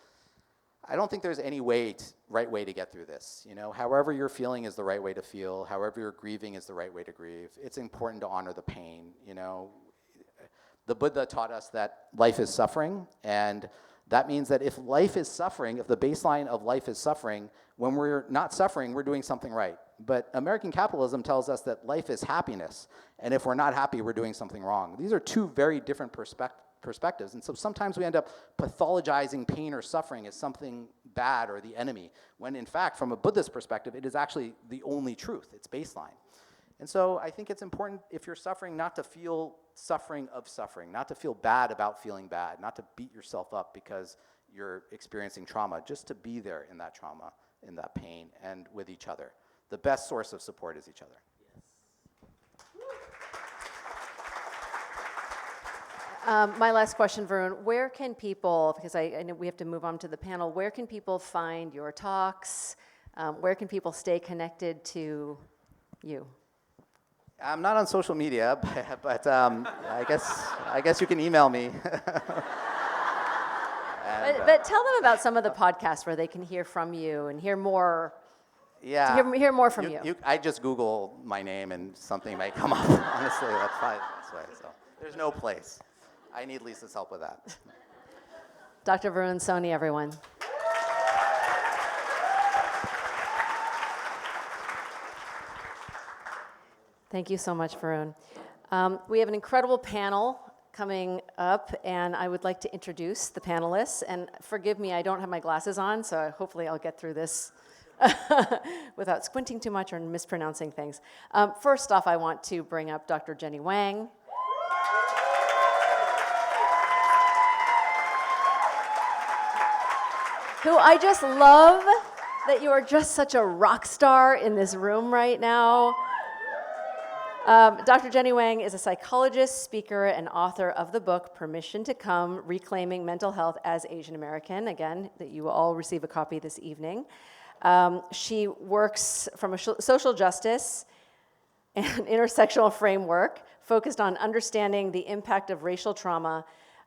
I don't think there's any right way to get through this. However you're feeling is the right way to feel. However you're grieving is the right way to grieve. It's important to honor the pain. The Buddha taught us that life is suffering, and that means that if life is suffering, if the baseline of life is suffering, when we're not suffering, we're doing something right. But American capitalism tells us that life is happiness, and if we're not happy, we're doing something wrong. These are two very different perspectives, and so sometimes we end up pathologizing pain or suffering as something bad or the enemy, when in fact, from a Buddhist perspective, it is actually the only truth. It's baseline. And so I think it's important, if you're suffering, not to feel suffering of suffering, not to feel bad about feeling bad, not to beat yourself up because you're experiencing trauma, just to be there in that trauma, in that pain, and with each other. The best source of support is each other. My last question, Varun, where can people, because I know we have to move on to the panel, where can people find your talks? Where can people stay connected to you? I'm not on social media, but I guess you can email me. But tell them about some of the podcasts where they can hear from you and hear more. Yeah. Hear more from you. I just Google my name and something might come up. Honestly, that's fine. So there's no place. I need Lisa's help with that. Dr. Varun, Soni, everyone. Thank you so much, Varun. We have an incredible panel coming up, and I would like to introduce the panelists. And forgive me, I don't have my glasses on, so hopefully I'll get through this without squinting too much or mispronouncing things. First off, I want to bring up Dr. Jenny Wang. Who I just love that you are just such a rock star in this room right now. Dr. Jenny Wang is a psychologist, speaker, and author of the book, Permission to Come, Reclaiming Mental Health as Asian American. Again, that you will all receive a copy this evening. She works from a social justice and intersectional framework focused on understanding the impact of racial trauma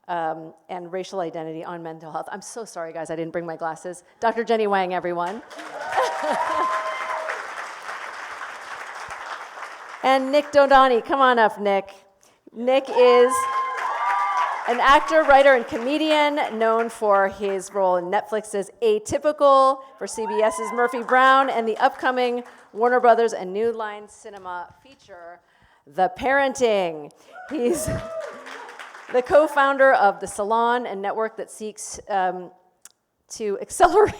and racial identity on mental health. I'm so sorry, guys, I didn't bring my glasses. Dr. Jenny Wang, everyone. And Nik Dodani, come on up, Nik. Nik is an actor, writer, and comedian known for his role in Netflix's Atypical, for CBS's Murphy Brown, and the upcoming Warner Brothers and New Line Cinema feature, The Parenting. He's the co-founder of The Salon, a network that seeks to accelerate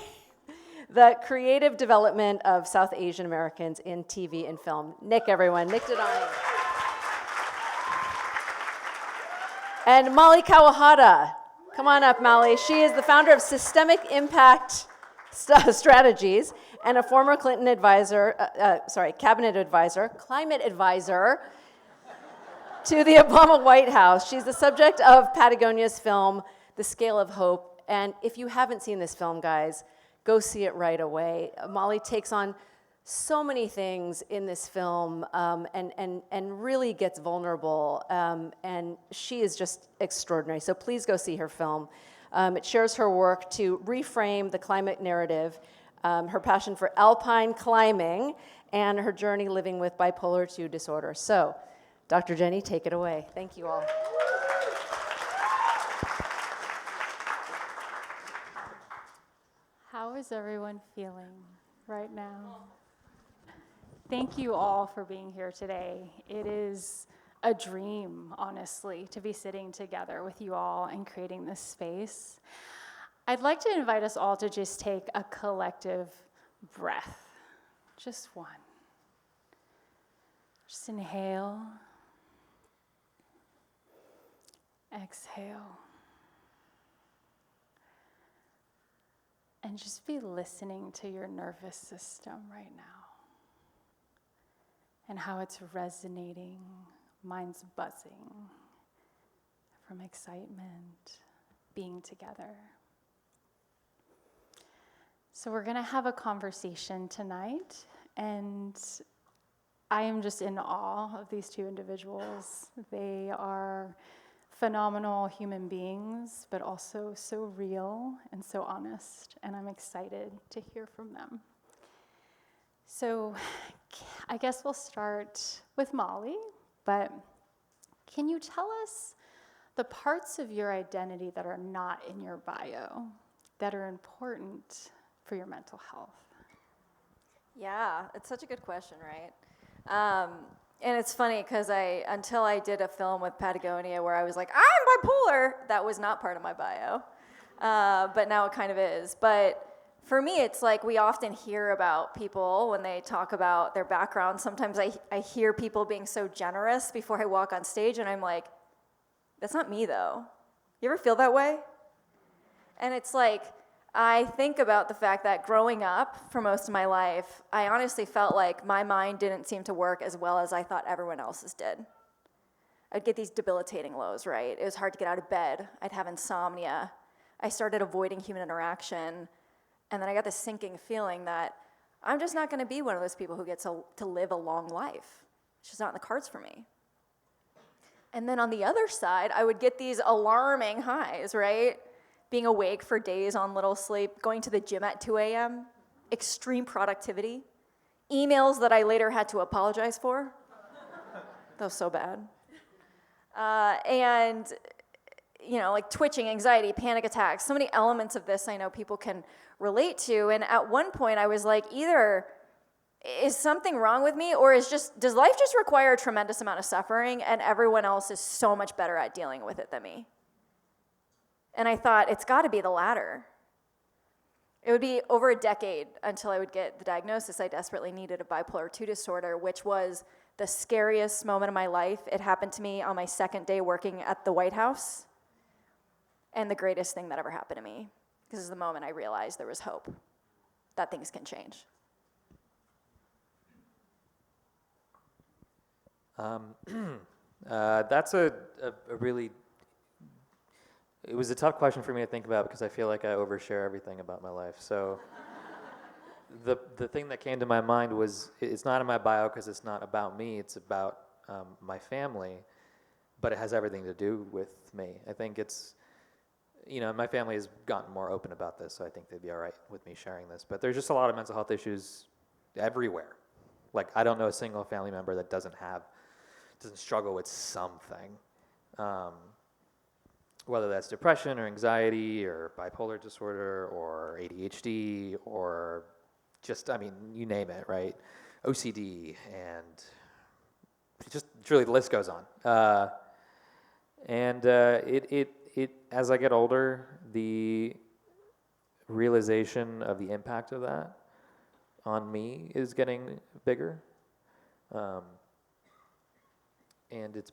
the creative development of South Asian Americans in TV and film. Nik, everyone. Nik Dodani. And Molly Kawahata. Come on up, Molly. She is the founder of Systemic Impact Strategies and a former Clinton advisor, cabinet advisor, climate advisor to the Obama White House. She's the subject of Patagonia's film, The Scale of Hope. And if you haven't seen this film, guys, go see it right away. Molly takes on so many things in this film and really gets vulnerable. And she is just extraordinary. So please go see her film. It shares her work to reframe the climate narrative, her passion for alpine climbing, and her journey living with bipolar II disorder. So, Dr. Jenny, take it away. Thank you all. How is everyone feeling right now? Thank you all for being here today. It is a dream, honestly, to be sitting together with you all and creating this space. I'd like to invite us all to just take a collective breath, just one. Just inhale, exhale. And just be listening to your nervous system right now and how it's resonating, mind's buzzing from excitement, being together. So we're going to have a conversation tonight, And I am just in awe of these two individuals. They are phenomenal human beings, but also so real and so honest, and I'm excited to hear from them. So I guess we'll start with Molly, but can you tell us the parts of your identity that are not in your bio that are important for your mental health? Yeah, it's such a good question, right? And it's funny because until I did a film with Patagonia where I was like, I'm bipolar, that was not part of my bio. But now it kind of is. But for me, it's like we often hear about people when they talk about their background. Sometimes I hear people being so generous before I walk on stage, and I'm like, that's not me, though. You ever feel that way? And it's like, I think about the fact that growing up for most of my life, I honestly felt like my mind didn't seem to work as well as I thought everyone else's did. I'd get these debilitating lows, right? It was hard to get out of bed. I'd have insomnia. I started avoiding human interaction. And then I got this sinking feeling that I'm just not going to be one of those people who gets to live a long life. It's just not in the cards for me. And then on the other side, I would get these alarming highs, right? Being awake for days on little sleep, going to the gym at 2 a.m., extreme productivity, emails that I later had to apologize for. That was so bad. And, like twitching, anxiety, panic attacks, so many elements of this I know people can relate to. And at one point I was like, either is something wrong with me, or does life just require a tremendous amount of suffering and everyone else is so much better at dealing with it than me? And I thought, it's got to be the latter. It would be over a decade until I would get the diagnosis. I desperately needed a bipolar II disorder, which was the scariest moment of my life. It happened to me on my second day working at the White House, and the greatest thing that ever happened to me. This is the moment I realized there was hope, that things can change. That's a really, it was a tough question for me to think about because I feel like I overshare everything about my life. So the thing that came to my mind was, it's not in my bio because it's not about me, it's about my family, but it has everything to do with me. I think it's, my family has gotten more open about this, so I think they'd be all right with me sharing this. But there's just a lot of mental health issues everywhere. Like, I don't know a single family member that doesn't struggle with something. Whether that's depression or anxiety or bipolar disorder or ADHD or just, you name it, right? OCD, and just truly the list goes on. It as I get older, the realization of the impact of that on me is getting bigger. And it's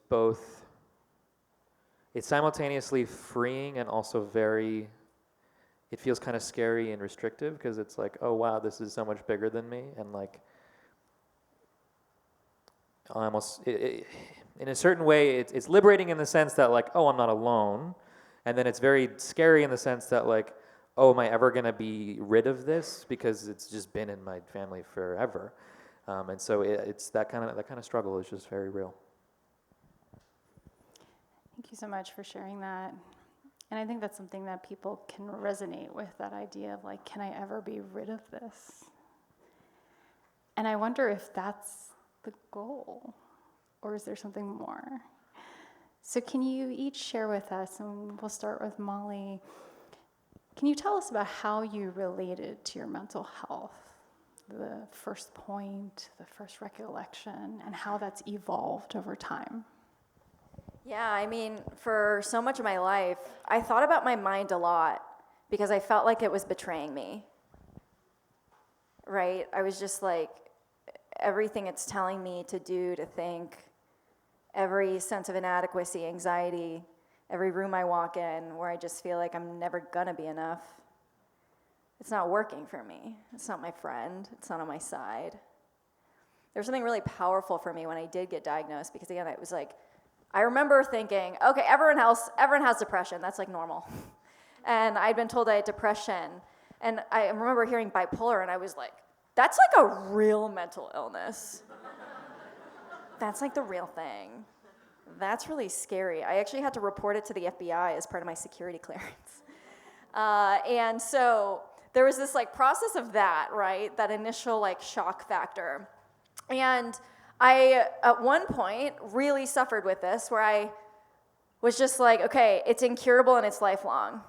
simultaneously freeing and also it feels kind of scary and restrictive because it's like, oh wow, this is so much bigger than me. And like, in a certain way, it's liberating in the sense that like, oh, I'm not alone. And then it's very scary in the sense that like, oh, am I ever going to be rid of this? Because it's just been in my family forever. And so it's that kind of struggle is just very real. Thank you so much for sharing that. And I think that's something that people can resonate with, that idea of like, can I ever be rid of this? And I wonder if that's the goal, or is there something more? So can you each share with us, and we'll start with Molly, can you tell us about how you related to your mental health? The first point, the first recollection, and how that's evolved over time. Yeah, for so much of my life, I thought about my mind a lot because I felt like it was betraying me, right? I was just like, everything it's telling me to do, to think, every sense of inadequacy, anxiety, every room I walk in where I just feel like I'm never gonna be enough. It's not working for me. It's not my friend. It's not on my side. There was something really powerful for me when I did get diagnosed because, again, it was like, I remember thinking, okay, everyone has depression. That's like normal. And I'd been told I had depression. And I remember hearing bipolar, and I was like, That's like a real mental illness. That's like the real thing. That's really scary. I actually had to report it to the FBI as part of my security clearance. And so there was this like process of that, right? That initial like shock factor. And I, at one point, really suffered with this, where I was just like, okay, it's incurable and it's lifelong.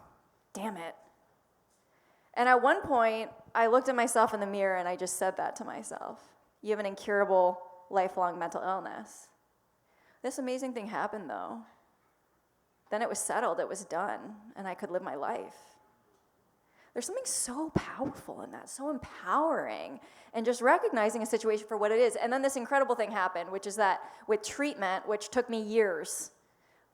Damn it. And at one point, I looked at myself in the mirror and I just said that to myself. You have an incurable, lifelong mental illness. This amazing thing happened, though. Then it was settled, it was done, and I could live my life. There's something so powerful in that, so empowering, and just recognizing a situation for what it is. And then this incredible thing happened, which is that with treatment, which took me years,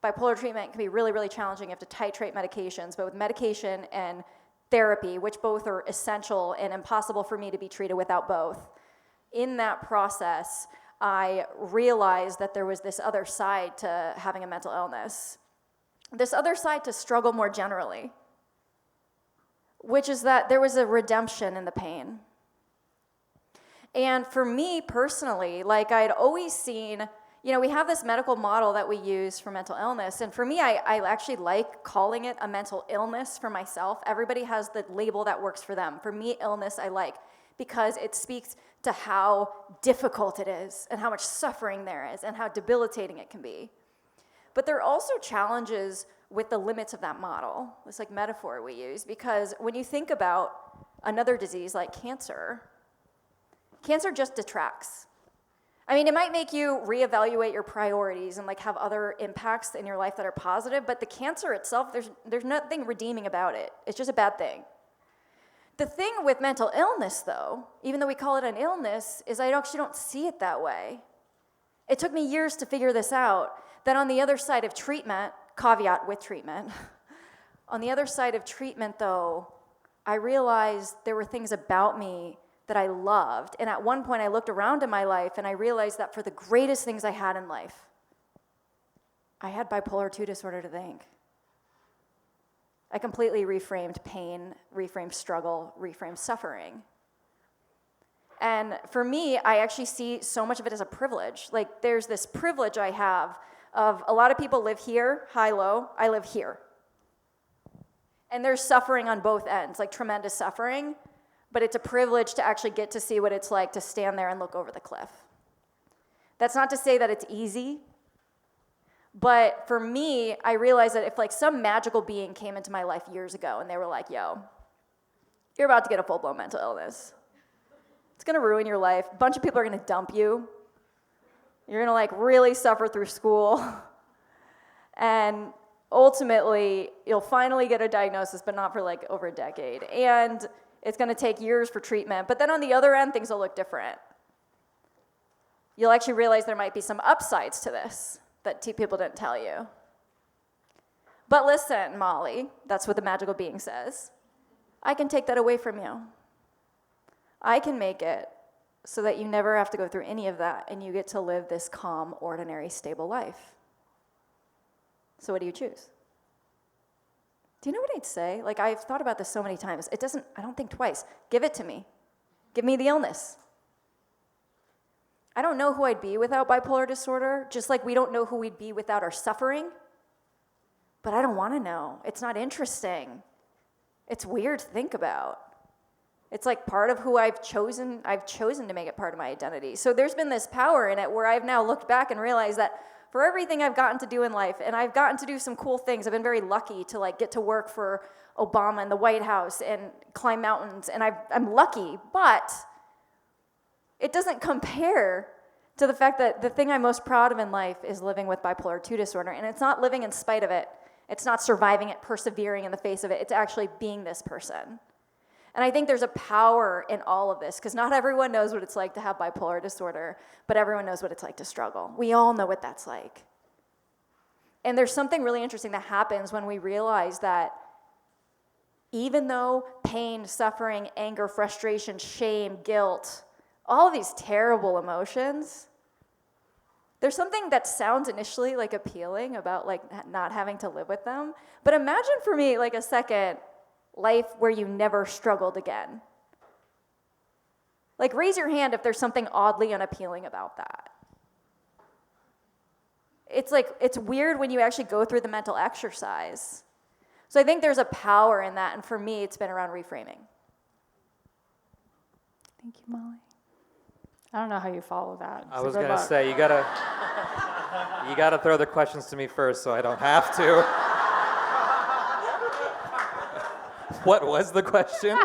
bipolar treatment can be really, really challenging. You have to titrate medications, but with medication and therapy, which both are essential and impossible for me to be treated without both, in that process, I realized that there was this other side to having a mental illness, this other side to struggle more generally, which is that there was a redemption in the pain. And for me personally, like I'd always seen, we have this medical model that we use for mental illness, and for me, I actually like calling it a mental illness for myself. Everybody has the label that works for them. For me, illness I like, because it speaks to how difficult it is, and how much suffering there is, and how debilitating it can be. But there are also challenges with the limits of that model, this like metaphor we use, because when you think about another disease like cancer, cancer just detracts. I mean, it might make you reevaluate your priorities and like have other impacts in your life that are positive, but the cancer itself, there's nothing redeeming about it. It's just a bad thing. The thing with mental illness, though, even though we call it an illness, is I actually don't see it that way. It took me years to figure this out, that on the other side of treatment, caveat with treatment, on the other side of treatment, though, I realized there were things about me that I loved. And at one point, I looked around in my life, and I realized that for the greatest things I had in life, I had bipolar 2 disorder to thank. I completely reframed pain, reframed struggle, reframed suffering. And for me, I actually see so much of it as a privilege. Like, there's this privilege I have of a lot of people live here, high, low, I live here. And there's suffering on both ends, like tremendous suffering, but it's a privilege to actually get to see what it's like to stand there and look over the cliff. That's not to say that it's easy, but for me, I realized that if like some magical being came into my life years ago and they were like, yo, you're about to get a full-blown mental illness. It's gonna ruin your life. A bunch of people are gonna dump you. You're gonna like really suffer through school. And ultimately, you'll finally get a diagnosis, but not for like over a decade. And it's gonna take years for treatment. But then on the other end, things will look different. You'll actually realize there might be some upsides to this that people didn't tell you. But listen, Molly, that's what the magical being says. I can take that away from you. I can make it so that you never have to go through any of that and you get to live this calm, ordinary, stable life. So what do you choose? Do you know what I'd say? Like, I've thought about this so many times. I don't think twice. Give it to me. Give me the illness. I don't know who I'd be without bipolar disorder, just like we don't know who we'd be without our suffering. But I don't want to know. It's not interesting. It's weird to think about. It's like part of who I've chosen to make it part of my identity. So there's been this power in it where I've now looked back and realized that for everything I've gotten to do in life, and I've gotten to do some cool things. I've been very lucky to like get to work for Obama in the White House and climb mountains, and I'm lucky, but it doesn't compare to the fact that the thing I'm most proud of in life is living with bipolar 2 disorder, and it's not living in spite of it. It's not surviving it, persevering in the face of it. It's actually being this person. And I think there's a power in all of this, because not everyone knows what it's like to have bipolar disorder, but everyone knows what it's like to struggle. We all know what that's like. And there's something really interesting that happens when we realize that even though pain, suffering, anger, frustration, shame, guilt, all of these terrible emotions, there's something that sounds initially like appealing about like not having to live with them. But imagine for me like a second life where you never struggled again. Like, raise your hand if there's something oddly unappealing about that. It's like, it's weird when you actually go through the mental exercise. So I think there's a power in that, and for me, it's been around reframing. Thank you, Molly. I don't know how you follow that. I so was good gonna luck. say you gotta throw the questions to me first, so I don't have to. What was the question?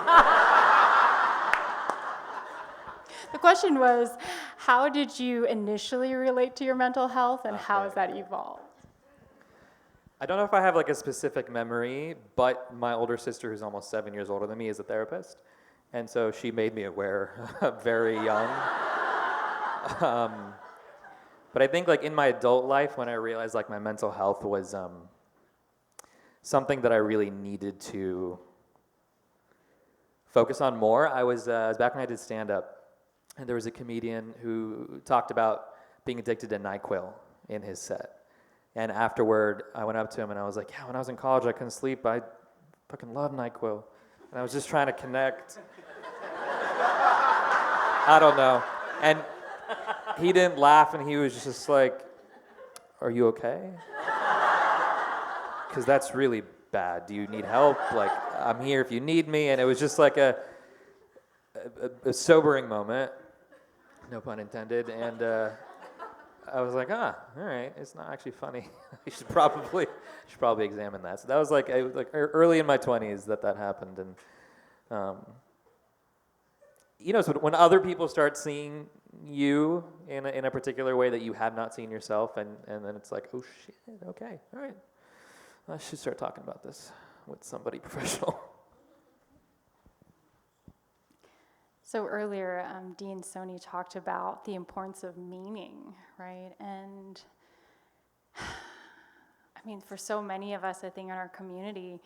The question was, how did you initially relate to your mental health, and how has that evolved? I don't know if I have like a specific memory, but my older sister, who's almost 7 years older than me, is a therapist. And so she made me aware very young. But I think like in my adult life, when I realized like my mental health was something that I really needed to focus on more, I was back when I did stand-up, and there was a comedian who talked about being addicted to NyQuil in his set. And afterward, I went up to him and I was like, yeah, when I was in college, I couldn't sleep. I fucking love NyQuil. And I was just trying to connect. I don't know. And he didn't laugh, and he was just like, are you okay? Because that's really bad. Do you need help? Like, I'm here if you need me. And it was just like a sobering moment, no pun intended. And I was like, all right, it's not actually funny. You should probably examine that. So that was like early in my 20s that happened. And so when other people start seeing you in a particular way that you have not seen yourself, and then it's like, oh shit, okay, all right, I should start talking about this with somebody professional. So earlier, Dean Soni talked about the importance of meaning, right? And I mean, for so many of us, I think in our community,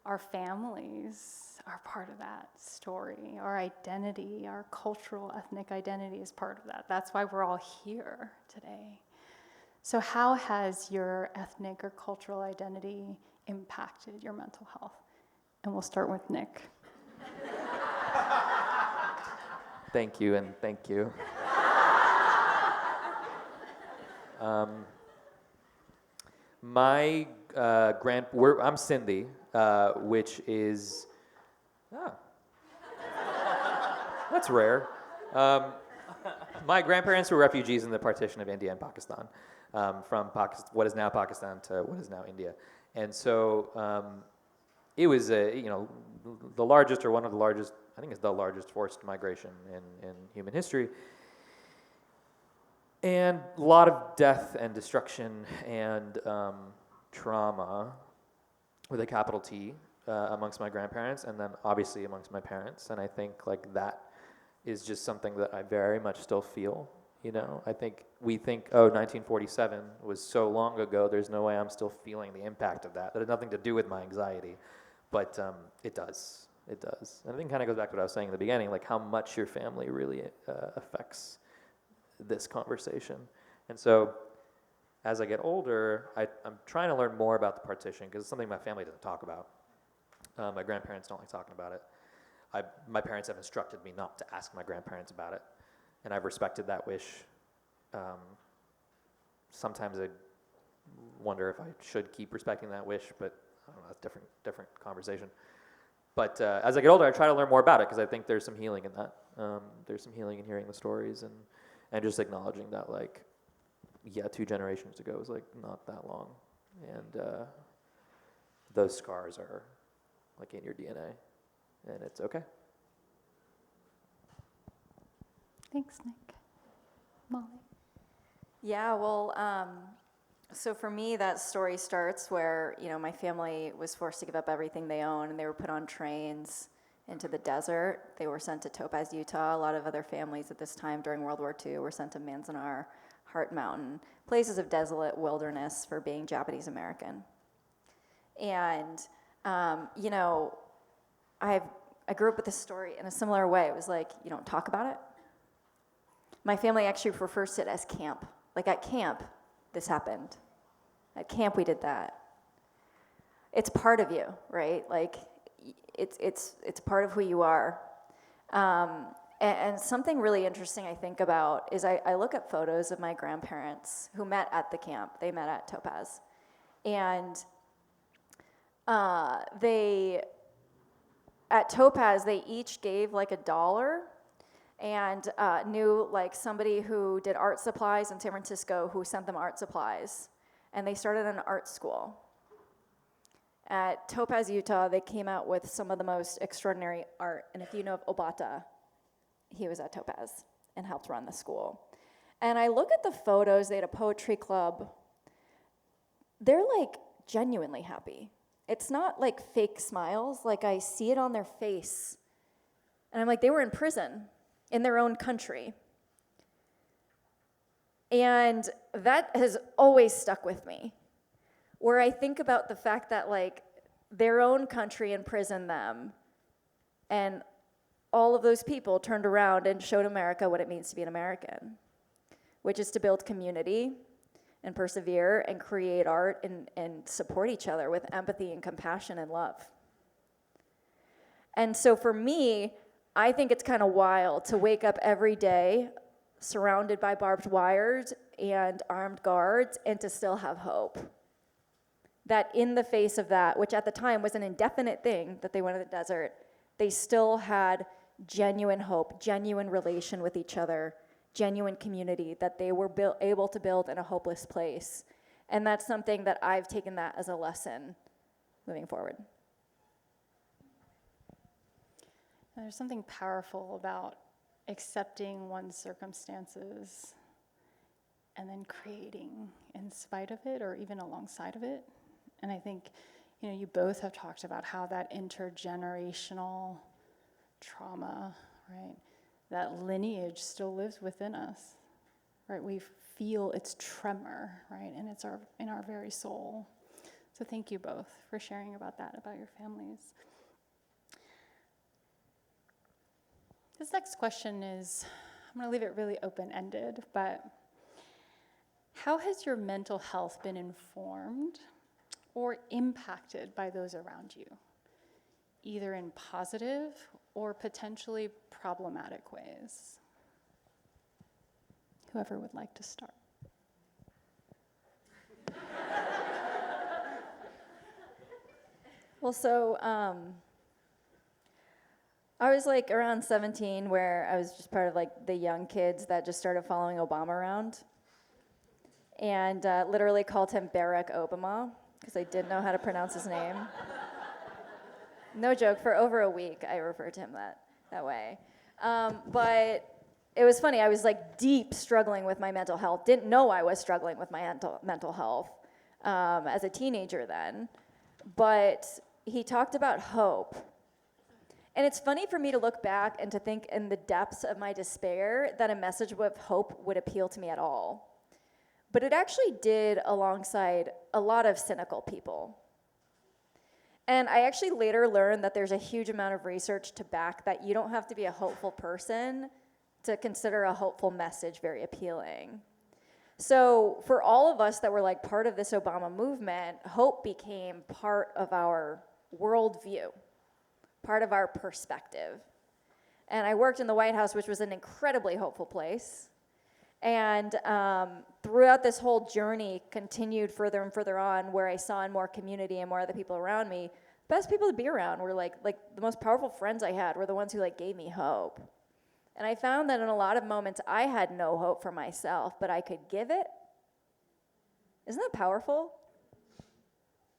our families are part of that story. Our identity, our cultural, ethnic identity is part of that. That's why we're all here today. So how has your ethnic or cultural identity impacted your mental health? And we'll start with Nik. Thank you, and thank you. My I'm Sindhi, which is, that's rare. My grandparents were refugees in the partition of India and Pakistan, from what is now Pakistan to what is now India, and so it was the largest, or one of the largest, I think it's the largest forced migration in human history. And a lot of death and destruction and trauma with a capital T amongst my grandparents, and then obviously amongst my parents. And I think like that is just something that I very much still feel. I think we think, 1947 was so long ago, there's no way I'm still feeling the impact of that. That had nothing to do with my anxiety, but it does. It does. And I think it kind of goes back to what I was saying in the beginning, like how much your family really affects this conversation. And so as I get older, I'm trying to learn more about the partition, because it's something my family doesn't talk about. My grandparents don't like talking about it. My parents have instructed me not to ask my grandparents about it, and I've respected that wish. Sometimes I wonder if I should keep respecting that wish, but I don't know, that's different conversation. But as I get older, I try to learn more about it, because I think there's some healing in that. There's some healing in hearing the stories and just acknowledging that, like, 2 generations ago was like not that long, and those scars are like in your DNA, and it's okay. Thanks, Nik. Molly. Yeah, well, so for me, that story starts where, my family was forced to give up everything they owned, and they were put on trains into the desert. They were sent to Topaz, Utah. A lot of other families at this time during World War II were sent to Manzanar, Heart Mountain, places of desolate wilderness for being Japanese American. And, I grew up with this story in a similar way. It was like, you don't talk about it. My family actually refers to it as camp. Like, at camp, this happened. At camp, we did that. It's part of you, right? Like, it's part of who you are. And something really interesting I think about is I look at photos of my grandparents who met at the camp. They met at Topaz. And at Topaz, they each gave like $1 and knew like somebody who did art supplies in San Francisco who sent them art supplies. And they started an art school. At Topaz, Utah, they came out with some of the most extraordinary art. And if you know of Obata, he was at Topaz and helped run the school. And I look at the photos, they had a poetry club. They're like genuinely happy. It's not like fake smiles, like I see it on their face. And I'm like, they were in prison in their own country. And that has always stuck with me, where I think about the fact that like their own country imprisoned them, and all of those people turned around and showed America what it means to be an American, which is to build community and persevere and create art and support each other with empathy and compassion and love. And so for me, I think it's kind of wild to wake up every day surrounded by barbed wires and armed guards and to still have hope. That in the face of that, which at the time was an indefinite thing that they went in the desert, they still had genuine hope, genuine relation with each other, genuine community that they were able to build in a hopeless place. And that's something that I've taken that as a lesson moving forward. There's something powerful about accepting one's circumstances and then creating in spite of it or even alongside of it. And I think, you both have talked about how that intergenerational trauma, right, that lineage still lives within us, right? We feel its tremor, right, and it's in our very soul. So thank you both for sharing about that, about your families. This next question is, I'm going to leave it really open-ended, but how has your mental health been informed or impacted by those around you, either in positive or potentially problematic ways? Whoever would like to start. Well, so I was like around 17 where I was just part of like the young kids that just started following Obama around and literally called him Barack Obama because I didn't know how to pronounce his name. No joke, for over a week I referred to him that way. But it was funny, I was like deep struggling with my mental health, didn't know I was struggling with my mental health as a teenager then, but he talked about hope. And it's funny for me to look back and to think in the depths of my despair that a message of hope would appeal to me at all. But it actually did alongside a lot of cynical people. And I actually later learned that there's a huge amount of research to back that you don't have to be a hopeful person to consider a hopeful message very appealing. So for all of us that were like part of this Obama movement, hope became part of our worldview, part of our perspective. And I worked in the White House, which was an incredibly hopeful place. And throughout this whole journey, continued further and further on, where I saw in more community and more of the people around me, the best people to be around were like the most powerful friends I had were the ones who like gave me hope. And I found that in a lot of moments, I had no hope for myself, but I could give it. Isn't that powerful?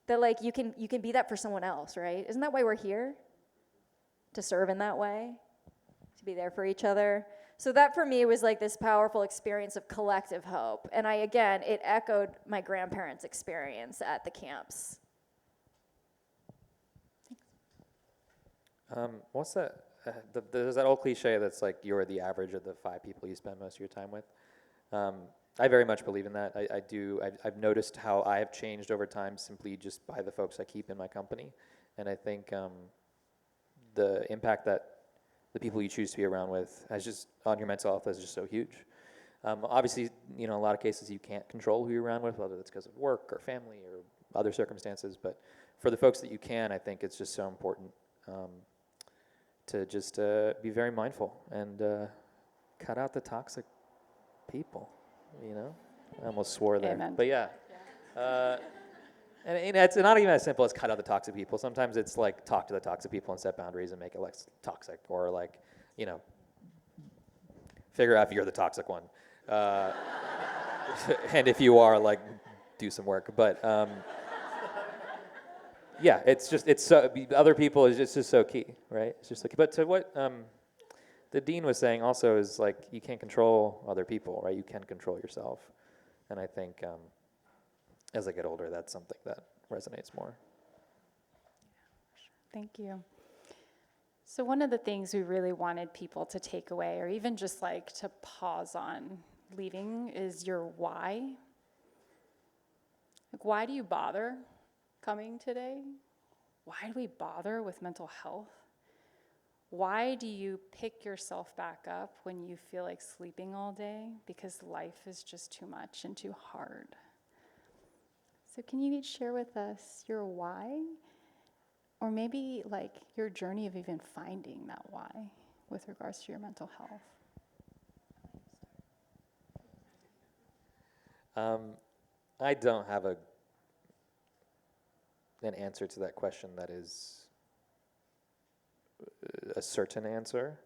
That like you can be that for someone else, right? Isn't that why we're here? To serve in that way, to be there for each other. So that for me was like this powerful experience of collective hope. And it echoed my grandparents' experience at the camps. What's that? There's that old cliche that's like you're the average of the 5 people you spend most of your time with. I very much believe in that. I've noticed how I have changed over time simply just by the folks I keep in my company. And I think the impact that the people you choose to be around with has just on your mental health is just so huge. Obviously, in a lot of cases you can't control who you're around with, whether it's because of work or family or other circumstances. But for the folks that you can, I think it's just so important to just be very mindful and cut out the toxic people, you know? I almost swore there. Amen. But yeah. And it's not even as simple as cut out the toxic people. Sometimes it's like talk to the toxic people and set boundaries and make it less toxic, or like, you know, figure out if you're the toxic one. And if you are, like, do some work. But yeah, it's so, other people is just so key, right? It's just so key. But to what the dean was saying also is, like, you can't control other people, right? You can control yourself. And I think as I get older, that's something that resonates more. Thank you. So one of the things we really wanted people to take away, or even just like to pause on leaving, is your why. Like, why do you bother coming today? Why do we bother with mental health? Why do you pick yourself back up when you feel like sleeping all day? Because life is just too much and too hard. So can you each share with us your why? Or maybe like your journey of even finding that why with regards to your mental health? I don't have an answer to that question that is a certain answer.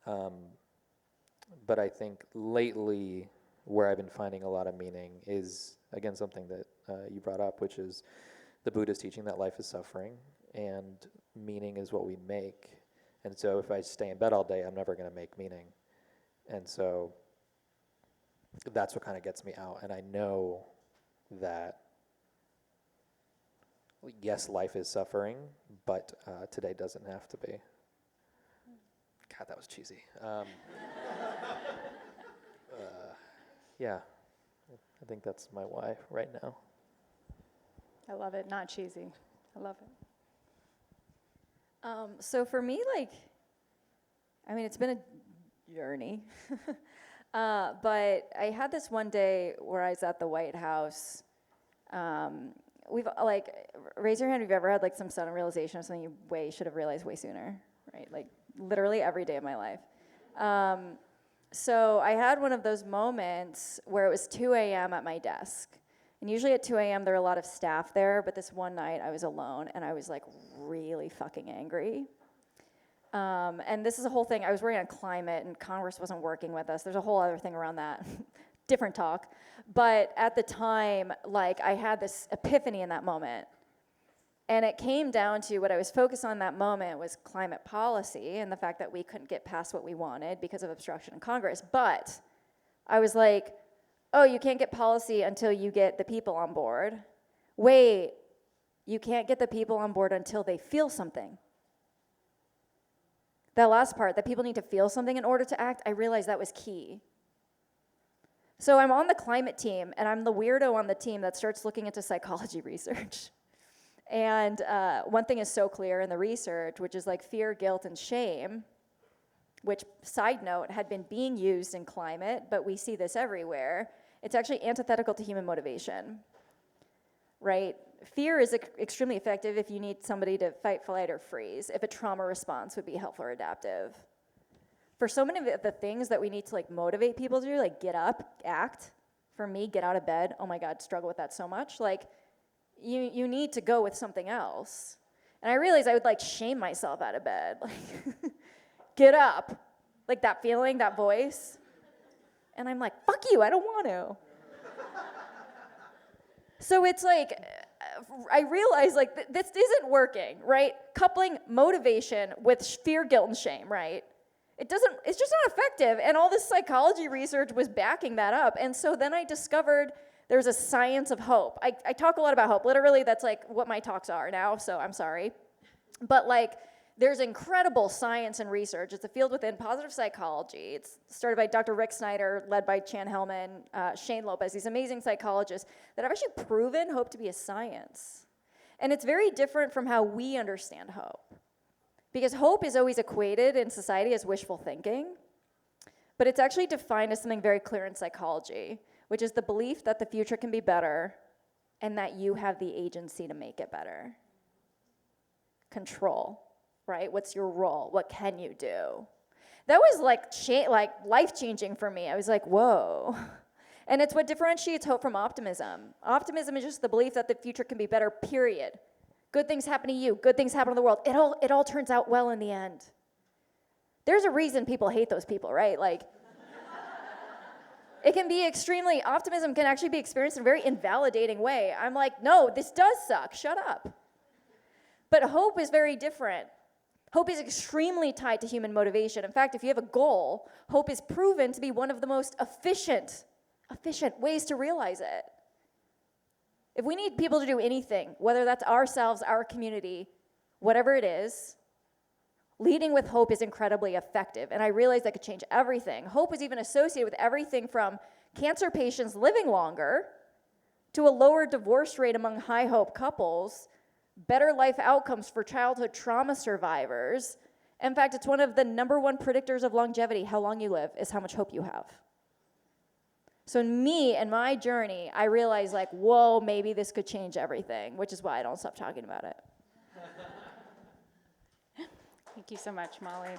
But I think lately where I've been finding a lot of meaning is, again, something that you brought up, which is the Buddha's teaching that life is suffering and meaning is what we make. And so if I stay in bed all day, I'm never going to make meaning. And so that's what kind of gets me out. And I know that, yes, life is suffering, but today doesn't have to be. God, that was cheesy. Yeah, I think that's my why right now. I love it, not cheesy. I love it. So for me, like, I mean, it's been a journey. But I had this one day where I was at the White House. We've, like, raise your hand if you've ever had, like, some sudden realization of something you should have realized way sooner, right? Like, literally every day of my life. So I had one of those moments where it was 2 a.m. at my desk. And usually at 2 a.m. there are a lot of staff there, but this one night I was alone and I was like really fucking angry. And this is a whole thing. I was working on climate and Congress wasn't working with us. There's a whole other thing around that. Different talk. But at the time, like, I had this epiphany in that moment. And it came down to what I was focused on in that moment was climate policy and the fact that we couldn't get past what we wanted because of obstruction in Congress. But I was like, oh, you can't get policy until you get the people on board. Wait, you can't get the people on board until they feel something. That last part, that people need to feel something in order to act, I realized that was key. So I'm on the climate team, and I'm the weirdo on the team that starts looking into psychology research. And one thing is so clear in the research, which is like fear, guilt, and shame, which, side note, had been being used in climate, but we see this everywhere. It's actually antithetical to human motivation, right? Fear is extremely effective if you need somebody to fight, flight, or freeze, if a trauma response would be helpful or adaptive. For so many of the things that we need to, like, motivate people to do, like get up, act, for me, get out of bed, oh my God, struggle with that so much, like, you need to go with something else. And I realized I would, like, shame myself out of bed, like, get up, like that feeling, that voice. And I'm like, fuck you, I don't want to. So it's like, I realized, like, this isn't working, right? Coupling motivation with fear, guilt, and shame, right? It's just not effective. And all this psychology research was backing that up. And so then I discovered there's a science of hope. I talk a lot about hope. Literally, that's like what my talks are now, so I'm sorry. But like, there's incredible science and research. It's a field within positive psychology. It's started by Dr. Rick Snyder, led by Chan Hellman, Shane Lopez, these amazing psychologists that have actually proven hope to be a science. And it's very different from how we understand hope. Because hope is always equated in society as wishful thinking, but it's actually defined as something very clear in psychology, which is the belief that the future can be better and that you have the agency to make it better. Control, right? What's your role? What can you do? That was like life-changing for me. I was like, whoa. And it's what differentiates hope from optimism. Optimism is just the belief that the future can be better, period. Good things happen to you. Good things happen to the world. It all turns out well in the end. There's a reason people hate those people, right? Like, it can be optimism can actually be experienced in a very invalidating way. I'm like, no, this does suck. Shut up. But hope is very different. Hope is extremely tied to human motivation. In fact, if you have a goal, hope is proven to be one of the most efficient ways to realize it. If we need people to do anything, whether that's ourselves, our community, whatever it is, leading with hope is incredibly effective. And I realized that could change everything. Hope is even associated with everything from cancer patients living longer to a lower divorce rate among high hope couples, better life outcomes for childhood trauma survivors. In fact, it's one of the #1 predictors of longevity, how long you live, is how much hope you have. So in me and my journey, I realized like, whoa, maybe this could change everything, which is why I don't stop talking about it. Thank you so much, Molly.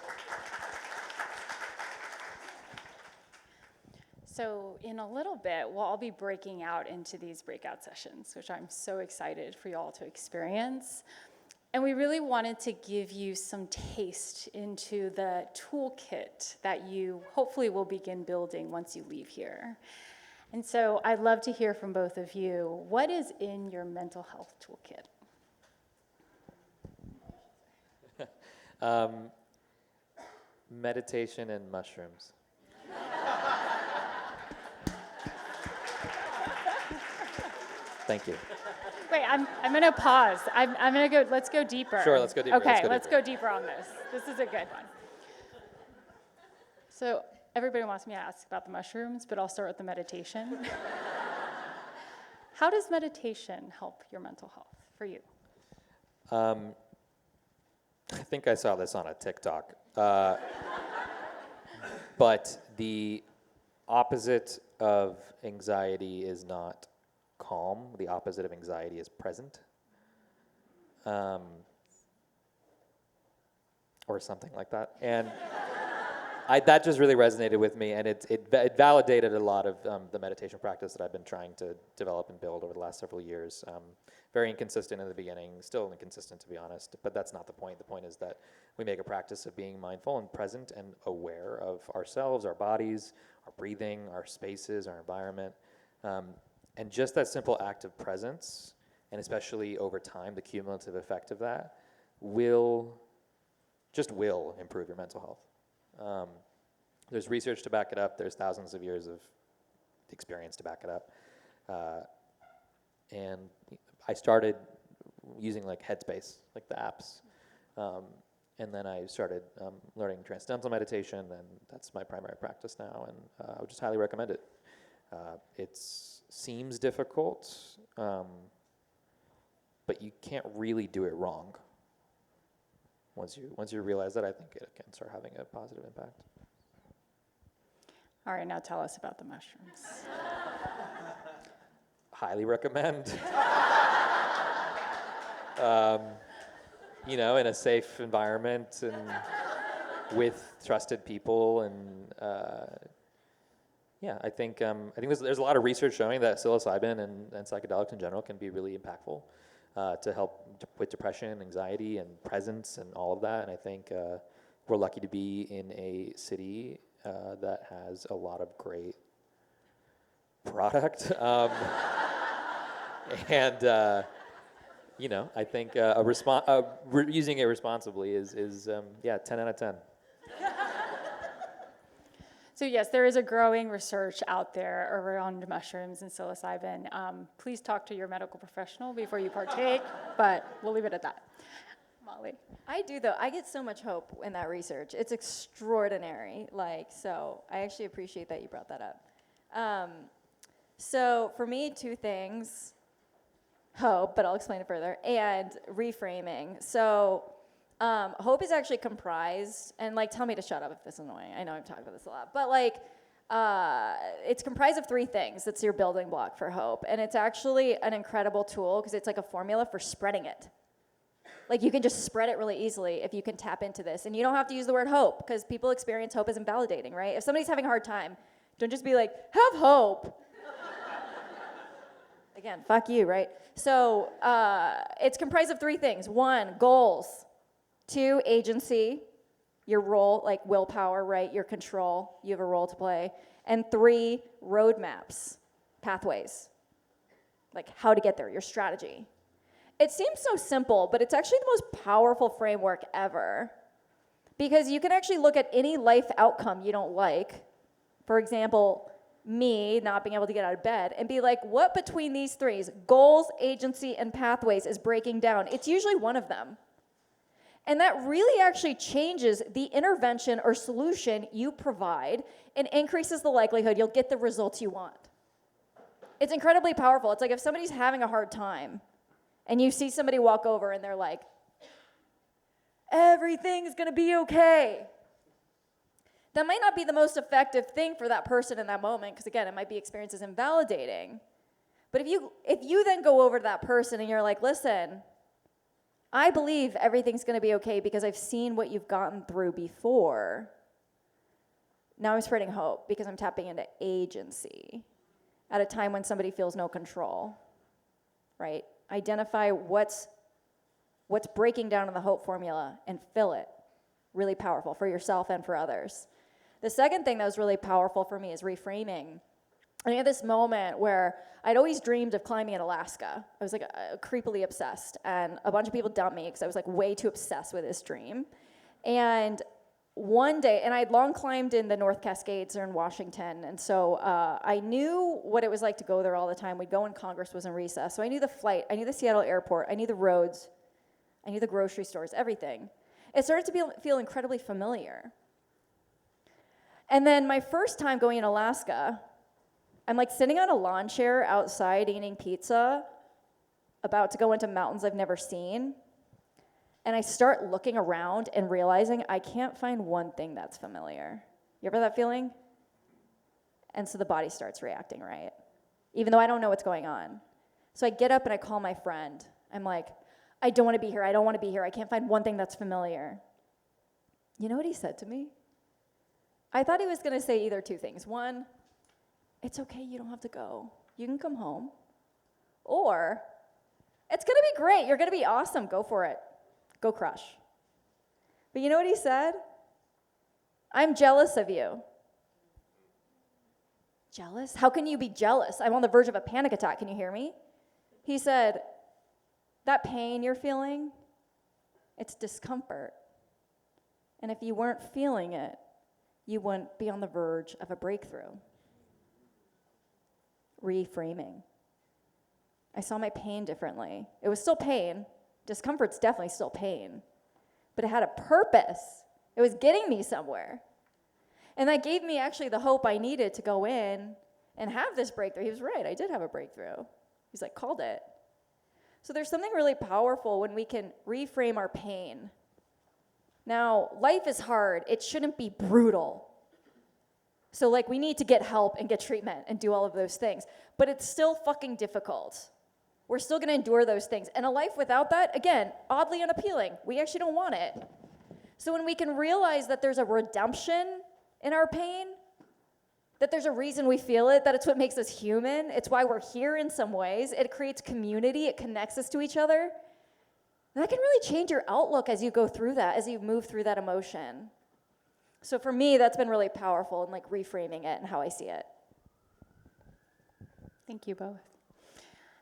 So in a little bit, we'll all be breaking out into these breakout sessions, which I'm so excited for you all to experience. And we really wanted to give you some taste into the toolkit that you hopefully will begin building once you leave here. And so I'd love to hear from both of you. What is in your mental health toolkit? Meditation and mushrooms. Thank you. Wait, I'm going to pause. I'm going to go, let's go deeper. Sure, let's go deeper. Okay, let's go deeper on this. This is a good one. So everybody wants me to ask about the mushrooms, but I'll start with the meditation. How does meditation help your mental health for you? I think I saw this on a TikTok. But the opposite of anxiety is not calm. The opposite of anxiety is present. Or something like that. And that just really resonated with me, and it validated a lot of the meditation practice that I've been trying to develop and build over the last several years. Very inconsistent in the beginning, still inconsistent to be honest, but that's not the point. The point is that we make a practice of being mindful and present and aware of ourselves, our bodies, our breathing, our spaces, our environment. And just that simple act of presence, and especially over time, the cumulative effect of that, will improve your mental health. There's research to back it up. There's thousands of years of experience to back it up. And I started using like Headspace, like the apps. And then I started learning transcendental meditation, and that's my primary practice now, and I would just highly recommend it. It seems difficult, but you can't really do it wrong. Once you realize that, I think it can start having a positive impact. All right, now tell us about the mushrooms. Highly recommend. In a safe environment and with trusted people, and I think there's a lot of research showing that psilocybin and psychedelics in general can be really impactful to help with depression, anxiety, and presence, and all of that. And I think we're lucky to be in a city that has a lot of great product, and I think using it responsibly is 10 out of 10. So yes, there is a growing research out there around mushrooms and psilocybin. Please talk to your medical professional before you partake, but we'll leave it at that. Molly? I do, though. I get so much hope in that research. It's extraordinary. So I actually appreciate that you brought that up. So for me, two things. Hope, but I'll explain it further, and reframing. So hope is actually comprised, and tell me to shut up if this is annoying. I know I've talked about this a lot, but it's comprised of three things. It's your building block for hope, and it's actually an incredible tool because it's like a formula for spreading it. Like, you can just spread it really easily if you can tap into this. And you don't have to use the word hope, because people experience hope as invalidating, right? If somebody's having a hard time, don't just be like, have hope. Again, fuck you, right? So it's comprised of 3 things. 1, goals. 2, agency, your role, like willpower, right? Your control, you have a role to play. And 3, roadmaps, pathways, like how to get there, your strategy. It seems so simple, but it's actually the most powerful framework ever, because you can actually look at any life outcome you don't like, for example, me not being able to get out of bed, and be like, what between these 3, goals, agency, and pathways, is breaking down? It's usually one of them. And that really actually changes the intervention or solution you provide and increases the likelihood you'll get the results you want. It's incredibly powerful. It's like if somebody's having a hard time and you see somebody walk over and they're like, everything's gonna be okay. That might not be the most effective thing for that person in that moment, because again, it might be experienced as invalidating. But if you then go over to that person and you're like, listen, I believe everything's gonna be okay because I've seen what you've gotten through before. Now I'm spreading hope because I'm tapping into agency at a time when somebody feels no control, right? Identify what's breaking down in the hope formula and fill it. Really powerful for yourself and for others. The second thing that was really powerful for me is reframing. I had this moment where I'd always dreamed of climbing in Alaska. I was like creepily obsessed, and a bunch of people dumped me because I was like way too obsessed with this dream. And one day, and I'd long climbed in the North Cascades or in Washington, and so I knew what it was like to go there all the time. We'd go when Congress was in recess. So I knew the flight, I knew the Seattle airport, I knew the roads, I knew the grocery stores, everything. It started to feel incredibly familiar. And then my first time going in Alaska, I'm like sitting on a lawn chair outside eating pizza, about to go into mountains I've never seen. And I start looking around and realizing I can't find one thing that's familiar. You ever that feeling? And so the body starts reacting, right? Even though I don't know what's going on. So I get up and I call my friend. I'm like, I don't want to be here. I don't want to be here. I can't find one thing that's familiar. You know what he said to me? I thought he was going to say either 2 things. 1, it's okay, you don't have to go. You can come home. Or, it's going to be great. You're going to be awesome. Go for it. Go crush. But you know what he said? I'm jealous of you. Jealous? How can you be jealous? I'm on the verge of a panic attack. Can you hear me? He said, that pain you're feeling, it's discomfort. And if you weren't feeling it, you wouldn't be on the verge of a breakthrough. Reframing. I saw my pain differently. It was still pain. Discomfort's definitely still pain. But it had a purpose. It was getting me somewhere. And that gave me actually the hope I needed to go in and have this breakthrough. He was right, I did have a breakthrough. He's like, called it. So there's something really powerful when we can reframe our pain. Now, life is hard. It shouldn't be brutal. So like we need to get help and get treatment and do all of those things. But it's still fucking difficult. We're still gonna endure those things. And a life without that, again, oddly unappealing. We actually don't want it. So when we can realize that there's a redemption in our pain, that there's a reason we feel it, that it's what makes us human, it's why we're here in some ways, it creates community, it connects us to each other, that can really change your outlook as you go through that, as you move through that emotion. So for me, that's been really powerful in like reframing it and how I see it. Thank you both.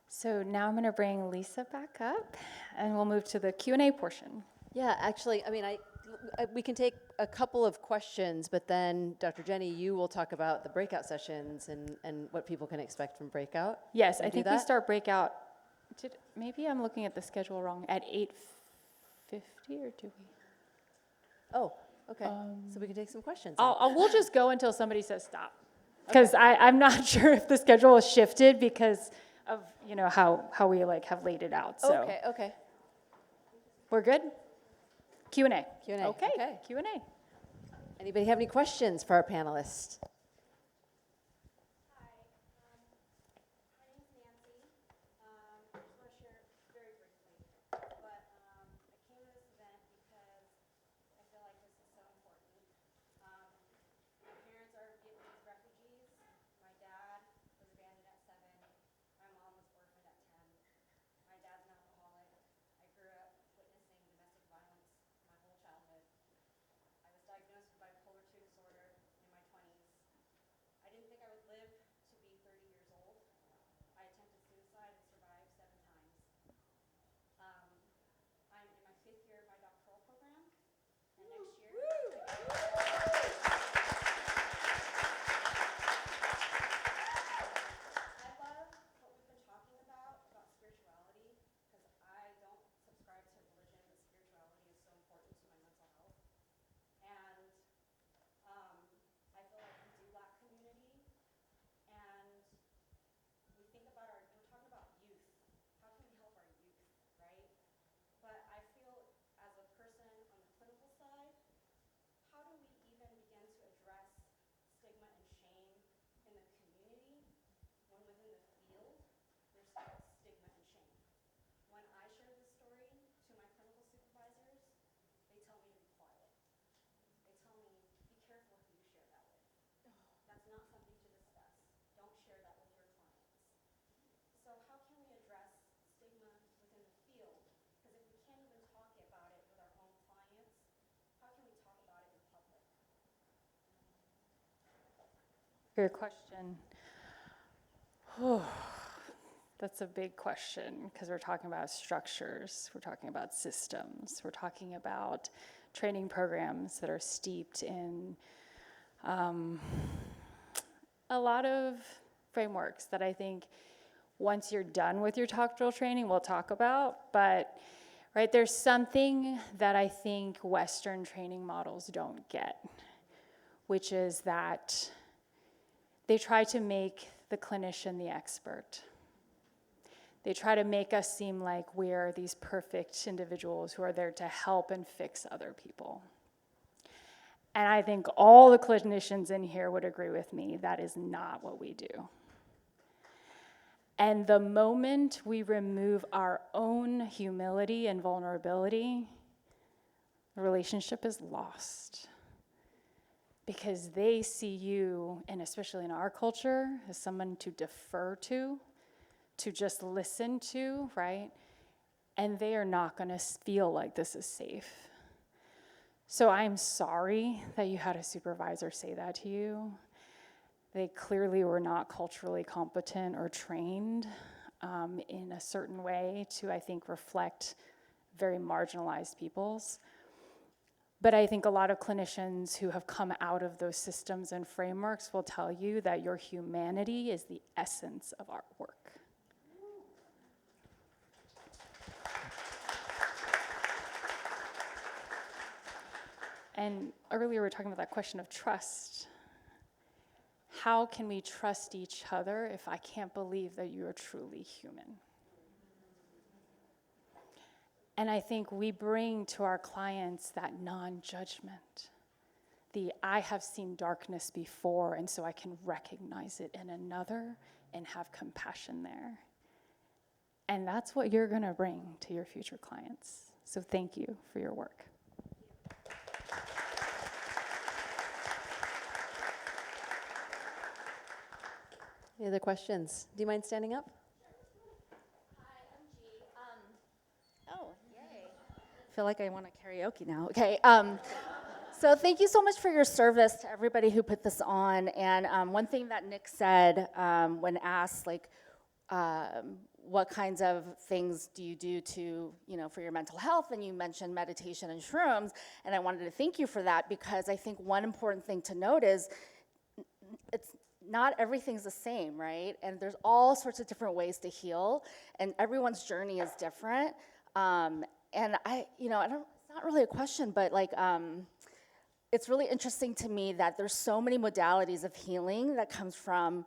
So now I'm going to bring Lisa back up, and we'll move to the Q&A portion. Yeah, actually, I mean, we can take a couple of questions, but then Dr. Jenny, you will talk about the breakout sessions and what people can expect from breakout. Yes, I think we start breakout. Maybe I'm looking at the schedule wrong. At 8:50, or do we? Oh, okay. So we can take some questions. We'll just go until somebody says stop, because I'm not sure if the schedule is shifted because of how we like have laid it out. So Okay. We're good. Q&A. Q&A. Okay. Q&A. Anybody have any questions for our panelists? Hi, my name's Nancy. I just want to share very briefly, but I for your question. That's a big question because we're talking about structures, we're talking about systems, we're talking about training programs that are steeped in a lot of frameworks that I think once you're done with your doctoral training, we'll talk about. But right, there's something that I think Western training models don't get, which is that they try to make the clinician the expert. They try to make us seem like we're these perfect individuals who are there to help and fix other people. And I think all the clinicians in here would agree with me, that is not what we do. And the moment we remove our own humility and vulnerability, the relationship is lost. Because they see you, and especially in our culture, as someone to defer to just listen to, right? And they are not gonna feel like this is safe. So I'm sorry that you had a supervisor say that to you. They clearly were not culturally competent or trained in a certain way to, I think, reflect very marginalized peoples. But I think a lot of clinicians who have come out of those systems and frameworks will tell you that your humanity is the essence of our work. And earlier we were talking about that question of trust. How can we trust each other if I can't believe that you are truly human? And I think we bring to our clients that non-judgment. I have seen darkness before, and so I can recognize it in another and have compassion there. And that's what you're gonna bring to your future clients. So thank you for your work. Any other questions? Do you mind standing up? Hi, I'm G. Oh, yay. I feel like I want to karaoke now. Okay. So thank you so much for your service to everybody who put this on. And one thing that Nik said when asked, like, what kinds of things do you do to, for your mental health? And you mentioned meditation and shrooms. And I wanted to thank you for that because I think one important thing to note is it's not everything's the same, right? And there's all sorts of different ways to heal, and everyone's journey is different. And it's not really a question, but it's really interesting to me that there's so many modalities of healing that comes from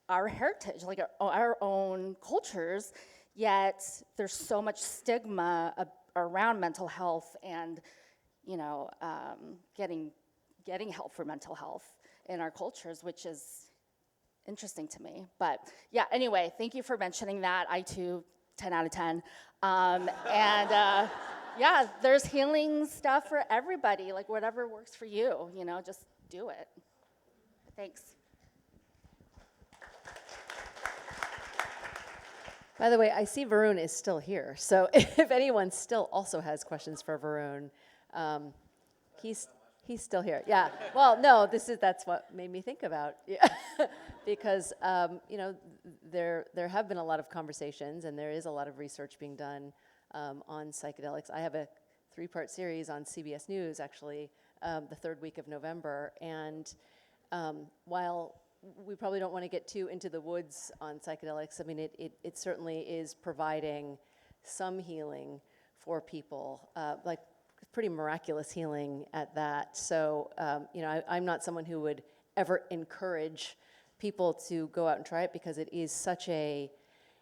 our heritage, like our own cultures, yet there's so much stigma around mental health and, getting help for mental health in our cultures, which is interesting to me. But yeah, anyway, thank you for mentioning that. I too, 10 out of 10. Yeah, there's healing stuff for everybody, like whatever works for you, just do it. Thanks. By the way, I see Varun is still here. So if anyone still also has questions for Varun, he's still here. Yeah. Well, no, that's what made me think about. Yeah. Because there have been a lot of conversations, and there is a lot of research being done on psychedelics. I have a 3-part series on CBS News, actually, the 3rd week of November. And while we probably don't want to get too into the woods on psychedelics, I mean, it certainly is providing some healing for people, like pretty miraculous healing at that. So, I'm not someone who would ever encourage people to go out and try it because it is such a,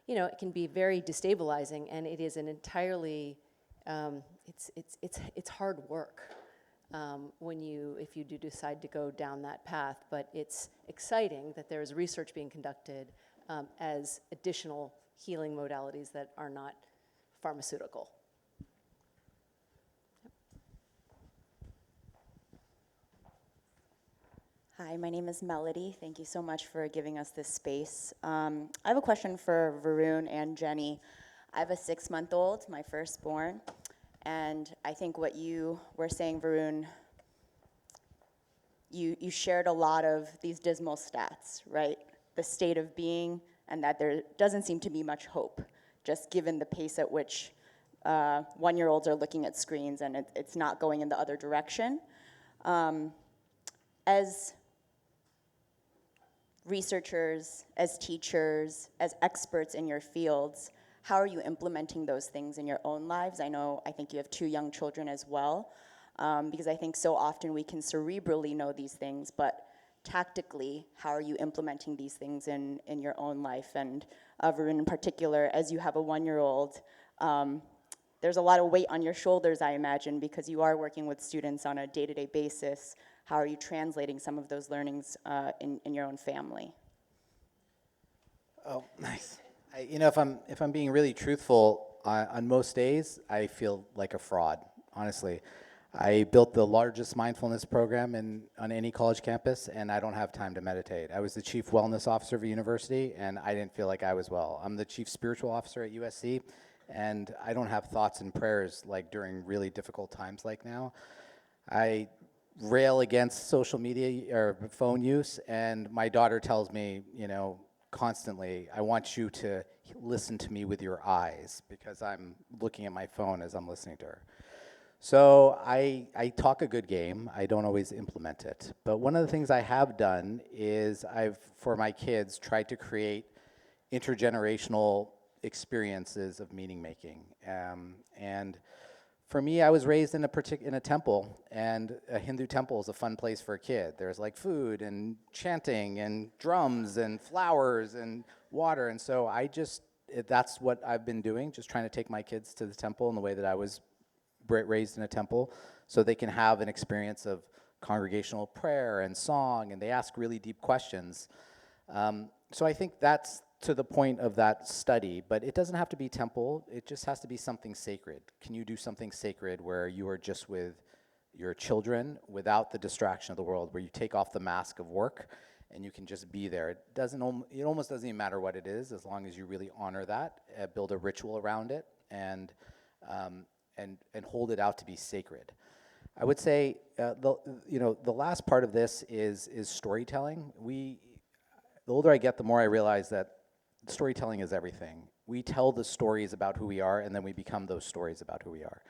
it can be very destabilizing, and it is an entirely, it's hard work if you do decide to go down that path. But it's exciting that there is research being conducted as additional healing modalities that are not pharmaceutical. Hi, my name is Melody. Thank you so much for giving us this space. I have a question for Varun and Jenny. I have a 6-month-old, my firstborn, and I think what you were saying, Varun, you shared a lot of these dismal stats, right? The state of being, and that there doesn't seem to be much hope, just given the pace at which 1-year-olds are looking at screens, and it's not going in the other direction. As researchers, as teachers, as experts in your fields, how are you implementing those things in your own lives? I think you have 2 young children as well, because I think so often we can cerebrally know these things, but tactically, how are you implementing these things in your own life? And Varun in particular, as you have a 1-year-old, there's a lot of weight on your shoulders, I imagine, because you are working with students on a day-to-day basis. How are you translating some of those learnings in your own family? Oh, nice. If I'm being really truthful, on most days I feel like a fraud. Honestly, I built the largest mindfulness program on any college campus, and I don't have time to meditate. I was the chief wellness officer of a university, and I didn't feel like I was well. I'm the chief spiritual officer at USC, and I don't have thoughts and prayers like during really difficult times like now. I rail against social media or phone use, and my daughter tells me, constantly, I want you to listen to me with your eyes, because I'm looking at my phone as I'm listening to her. So I talk a good game. I don't always implement it. But one of the things I have done is for my kids, tried to create intergenerational experiences of meaning making. And for me, I was raised in a temple, and a Hindu temple is a fun place for a kid. There's like food and chanting and drums and flowers and water. And so that's what I've been doing, just trying to take my kids to the temple in the way that I was raised in a temple, so they can have an experience of congregational prayer and song, and they ask really deep questions. So I think that's to the point of that study, but it doesn't have to be temple, it just has to be something sacred. Can you do something sacred where you are just with your children without the distraction of the world, where you take off the mask of work and you can just be there? It almost doesn't even matter what it is, as long as you really honor that, build a ritual around it, and hold it out to be sacred. I would say the last part of this is storytelling. The older I get, the more I realize that storytelling is everything. We tell the stories about who we are, and then we become those stories about who we are.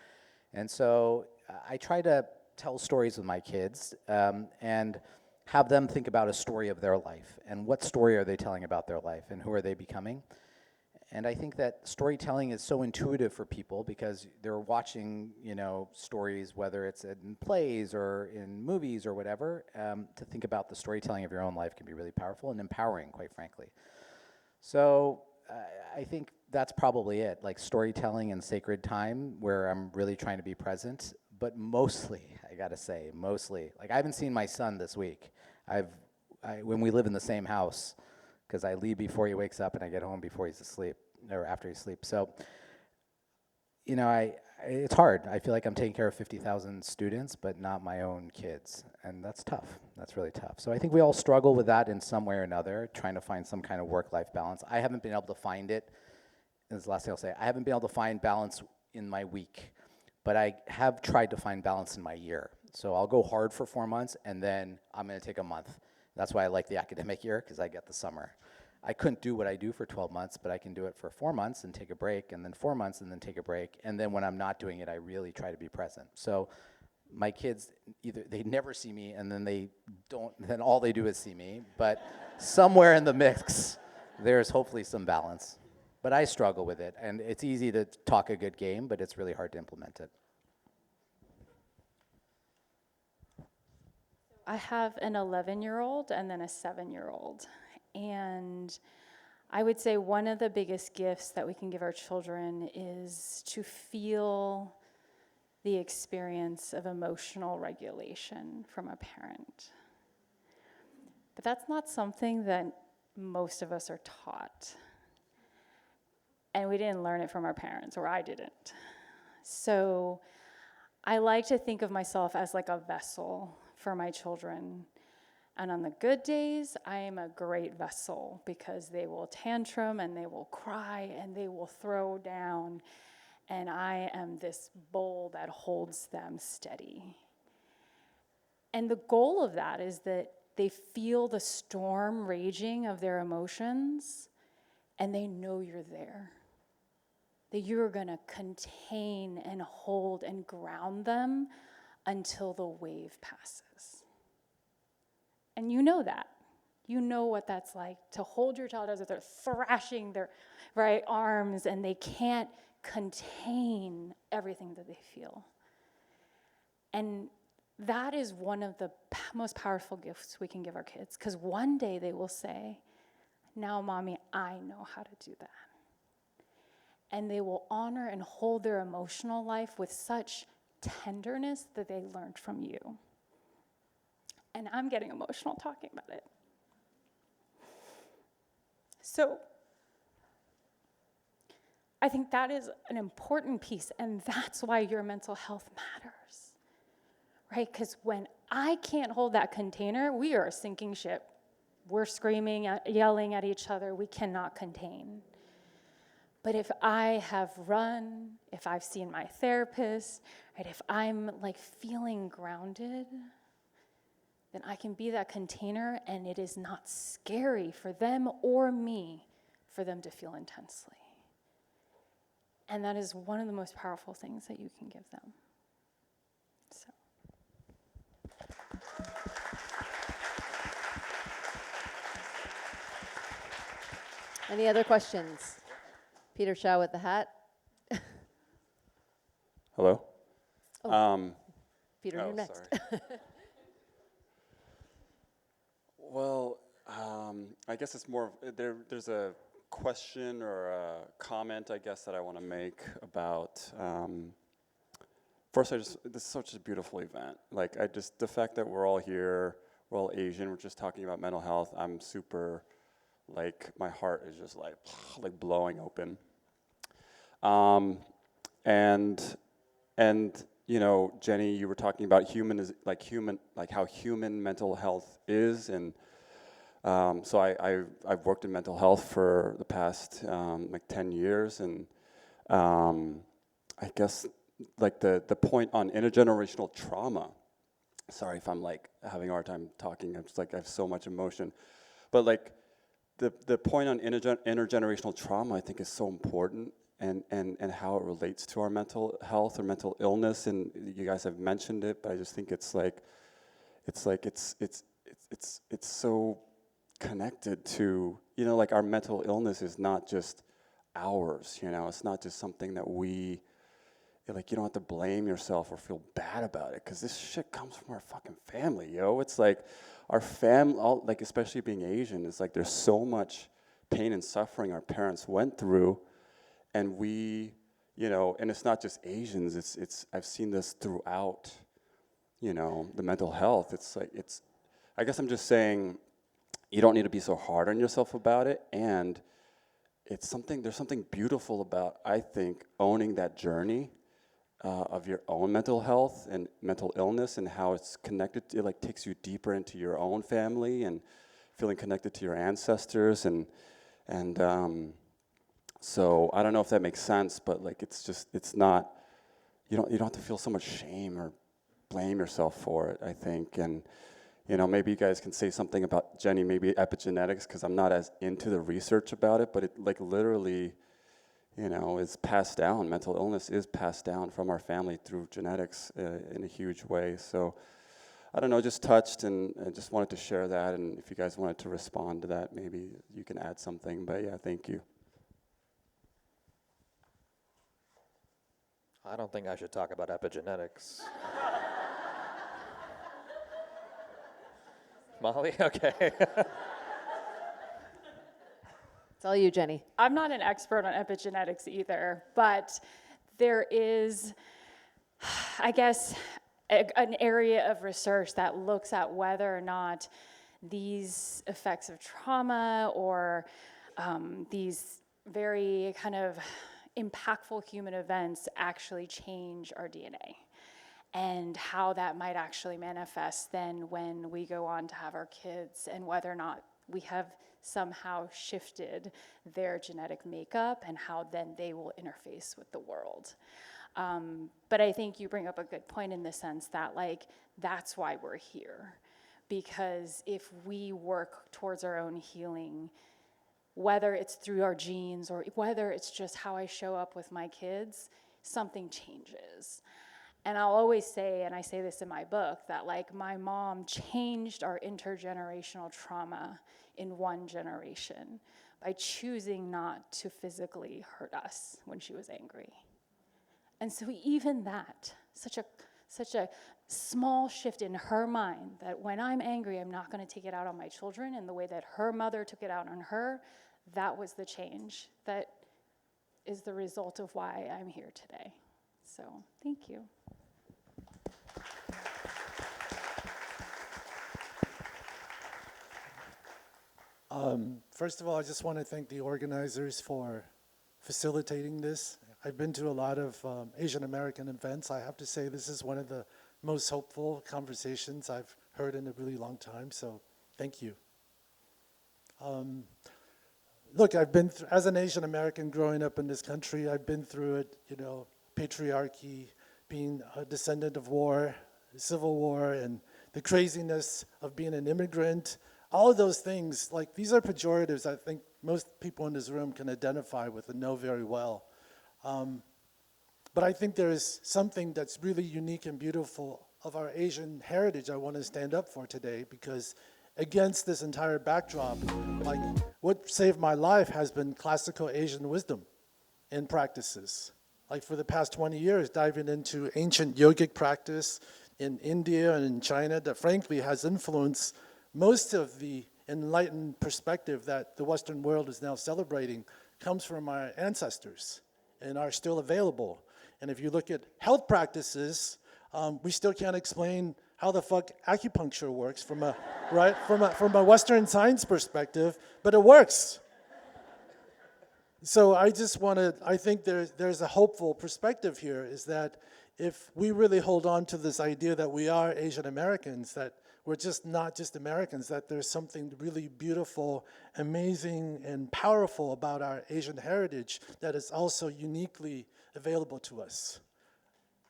And so I try to tell stories with my kids and have them think about a story of their life, and what story are they telling about their life, and who are they becoming. And I think that storytelling is so intuitive for people because they're watching, stories, whether it's in plays or in movies or whatever. To think about the storytelling of your own life can be really powerful and empowering, quite frankly. So I think that's probably it, like storytelling and sacred time where I'm really trying to be present. But mostly, I gotta say, like I haven't seen my son this week. When we live in the same house, because I leave before he wakes up and I get home before he's asleep, or after he sleeps. So, it's hard. I feel like I'm taking care of 50,000 students, but not my own kids. And that's tough. That's really tough. So I think we all struggle with that in some way or another, trying to find some kind of work-life balance. I haven't been able to find it. This is the last thing I'll say. I haven't been able to find balance in my week, but I have tried to find balance in my year. So I'll go hard for 4 months, and then I'm going to take a month. That's why I like the academic year, because I get the summer. I couldn't do what I do for 12 months, but I can do it for 4 months and take a break, and then 4 months and then take a break. And then when I'm not doing it, I really try to be present. So my kids, either they never see me, and then then all they do is see me. But somewhere in the mix, there's hopefully some balance. But I struggle with it, and it's easy to talk a good game, but it's really hard to implement it. I have an 11-year-old and then a 7-year-old. And I would say one of the biggest gifts that we can give our children is to feel the experience of emotional regulation from a parent. But that's not something that most of us are taught. And we didn't learn it from our parents, or I didn't. So I like to think of myself as like a vessel for my children. And on the good days, I am a great vessel because they will tantrum and they will cry and they will throw down. And I am this bowl that holds them steady. And the goal of that is that they feel the storm raging of their emotions, and they know you're there. That you're gonna contain and hold and ground them until the wave passes. And you know that. You know what that's like, to hold your child as if they're thrashing their right arms and they can't contain everything that they feel. And that is one of the most powerful gifts we can give our kids, because one day they will say, now, Mommy, I know how to do that. And they will honor and hold their emotional life with such tenderness that they learned from you. And I'm getting emotional talking about it. So I think that is an important piece, and that's why your mental health matters, right? Because when I can't hold that container, we are a sinking ship. We're screaming, yelling at each other. We cannot contain. But if I have run, if I've seen my therapist, right, if I'm like feeling grounded, then I can be that container, and it is not scary for them or me for them to feel intensely. And that is one of the most powerful things that you can give them. So. Any other questions? Peter Shaw with the hat. Hello? Peter, you're next. Well, I guess it's more of, there's a question or a comment, I guess, that I want to make about, first, this is such a beautiful event. Like, the fact that we're all here, we're all Asian, we're just talking about mental health, I'm super, like, my heart is just like blowing open. And you know, Jenny, you were talking about how human mental health is, and so I've worked in mental health for the past 10 years, and I guess like the point on intergenerational trauma. Sorry if I'm like having a hard time talking. I'm just like I have so much emotion, but like the point on intergenerational trauma, I think, is so important. And how it relates to our mental health or mental illness, and you guys have mentioned it, but I just think it's so connected to, you know, like our mental illness is not just ours, you know, it's not just something that we, like, you don't have to blame yourself or feel bad about it, because this shit comes from our fucking family, yo. It's like our family, like especially being Asian, it's like there's so much pain and suffering our parents went through. And we, you know, and it's not just Asians, it's I've seen this throughout, you know, the mental health. It's like, I guess I'm just saying, you don't need to be so hard on yourself about it, and there's something beautiful about, I think, owning that journey of your own mental health and mental illness, and how it's connected, it like takes you deeper into your own family, and feeling connected to your ancestors, and so I don't know if that makes sense, but like it's not, you don't have to feel so much shame or blame yourself for it, I think. And you know, maybe you guys can say something about, Jenny, maybe epigenetics, because I'm not as into the research about it, but it like literally, you know, is passed down. Mental illness is passed down from our family through genetics in a huge way. So I don't know, just touched, and I just wanted to share that, and if you guys wanted to respond to that, maybe you can add something, but yeah, thank you. I don't think I should talk about epigenetics. Molly? Okay. It's all you, Jenny. I'm not an expert on epigenetics either, but there is, I guess, an area of research that looks at whether or not these effects of trauma or these very kind of impactful human events actually change our DNA, and how that might actually manifest then when we go on to have our kids, and whether or not we have somehow shifted their genetic makeup and how then they will interface with the world. But I think you bring up a good point in the sense that, like, that's why we're here. Because if we work towards our own healing, whether it's through our genes or whether it's just how I show up with my kids, something changes. And I'll always say, and I say this in my book, that like my mom changed our intergenerational trauma in one generation by choosing not to physically hurt us when she was angry. And so even that, such a small shift in her mind, that when I'm angry, I'm not going to take it out on my children in the way that her mother took it out on her, that was the change that is the result of why I'm here today. So thank you. First of all, I just want to thank the organizers for facilitating this. I've been to a lot of Asian American events. I have to say this is one of the most hopeful conversations I've heard in a really long time, so thank you. Look, I've been, as an Asian American growing up in this country, I've been through it, you know, patriarchy, being a descendant of war, civil war, and the craziness of being an immigrant. All of those things, like, these are pejoratives I think most people in this room can identify with and know very well. But I think there is something that's really unique and beautiful of our Asian heritage I want to stand up for today, because against this entire backdrop, like, what saved my life has been classical Asian wisdom and practices. Like, for the past 20 years, diving into ancient yogic practice in India and in China that frankly has influenced most of the enlightened perspective that the Western world is now celebrating comes from our ancestors and are still available. And if you look at health practices, we still can't explain how the fuck acupuncture works from a, right, from a Western science perspective, but it works. So I just want to, I think there's a hopeful perspective here, is that if we really hold on to this idea that we are Asian Americans, that we're just not just Americans, that there's something really beautiful, amazing, and powerful about our Asian heritage that is also uniquely available to us.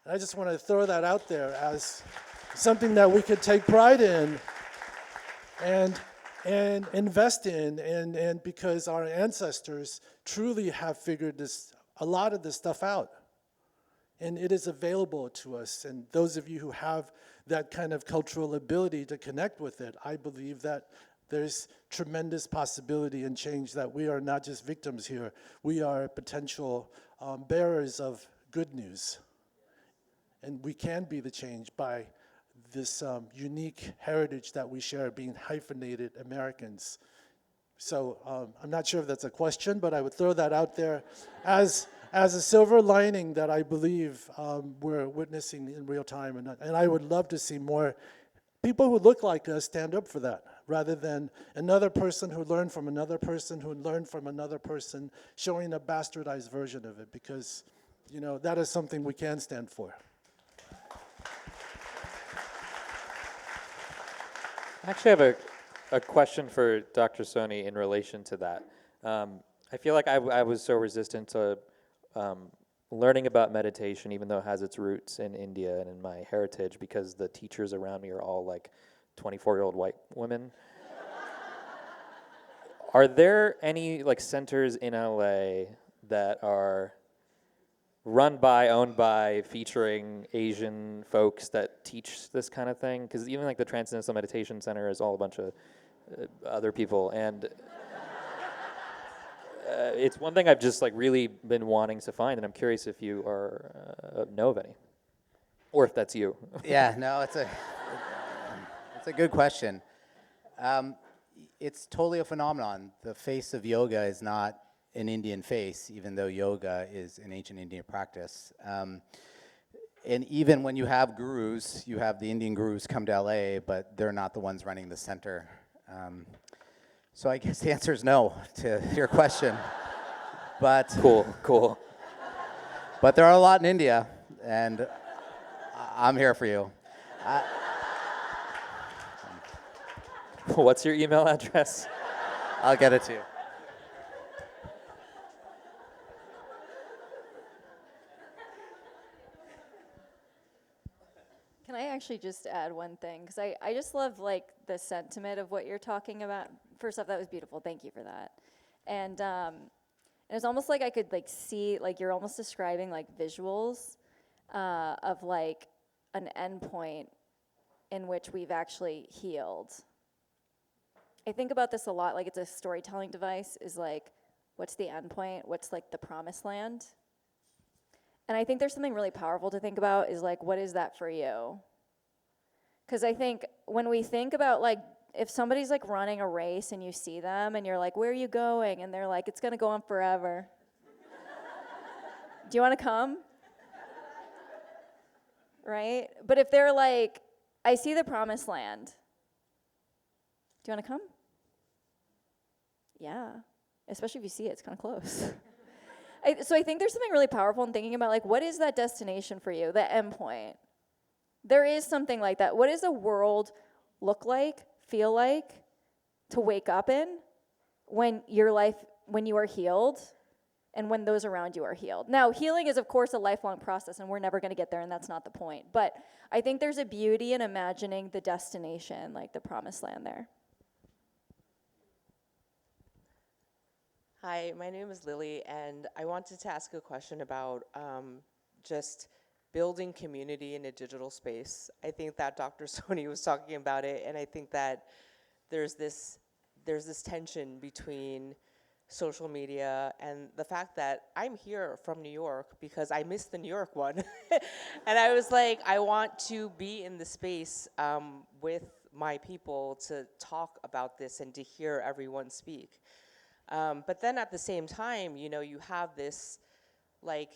And I just want to throw that out there as something that we could take pride in and invest in, and because our ancestors truly have figured this, a lot of this stuff out. And it is available to us. And those of you who have that kind of cultural ability to connect with it, I believe that there's tremendous possibility and change, that we are not just victims here. We are potential bearers of good news. And we can be the change by this unique heritage that we share, being hyphenated Americans. So I'm not sure if that's a question, but I would throw that out there as a silver lining that I believe we're witnessing in real time. And I would love to see more people who look like us stand up for that, rather than another person who learned from another person who learned from another person showing a bastardized version of it, because, you know, that is something we can stand for. I actually have a question for Dr. Soni in relation to that. I feel like I was so resistant to learning about meditation, even though it has its roots in India and in my heritage, because the teachers around me are all like 24-year-old white women. Are there any like centers in LA that are run by, owned by, featuring Asian folks that teach this kind of thing? Because even like the Transcendental Meditation Center is all a bunch of other people, and it's one thing I've just like really been wanting to find, and I'm curious if you are know of any, or if that's you. Yeah, no, it's a good question. It's totally a phenomenon. The face of yoga is not an Indian face, even though yoga is an ancient Indian practice. And even when you have gurus, you have the Indian gurus come to LA, but they're not the ones running the center. So I guess the answer is no to your question. But Cool. But there are a lot in India, and I'm here for you. What's your email address? I'll get it to you. actually just add one thing, because I just love like the sentiment of what you're talking about. First off, that was beautiful. Thank you for that. And it's almost like I could like see, like you're almost describing like visuals of like an endpoint in which we've actually healed. I think about this a lot, like it's a storytelling device, is like, what's the endpoint? What's like the promised land? And I think there's something really powerful to think about is like, what is that for you? Because I think when we think about like, if somebody's like running a race and you see them and you're like, where are you going? And they're like, it's gonna go on forever. Do you wanna come? Right? But if they're like, I see the promised land. Do you wanna come? Yeah. Especially if you see it, it's kind of close. So I think there's something really powerful in thinking about like, what is that destination for you, the end point? There is something like that. What does the world look like, feel like, to wake up in when your life, when you are healed and when those around you are healed? Now, healing is of course a lifelong process and we're never gonna get there and that's not the point. But I think there's a beauty in imagining the destination, like the promised land there. Hi, my name is Lily, and I wanted to ask a question about just building community in a digital space. I think that Dr. Soni was talking about it, and I think that there's this tension between social media and the fact that I'm here from New York because I missed the New York one. And I was like, I want to be in the space with my people to talk about this and to hear everyone speak. But then at the same time, you know, you have this, like,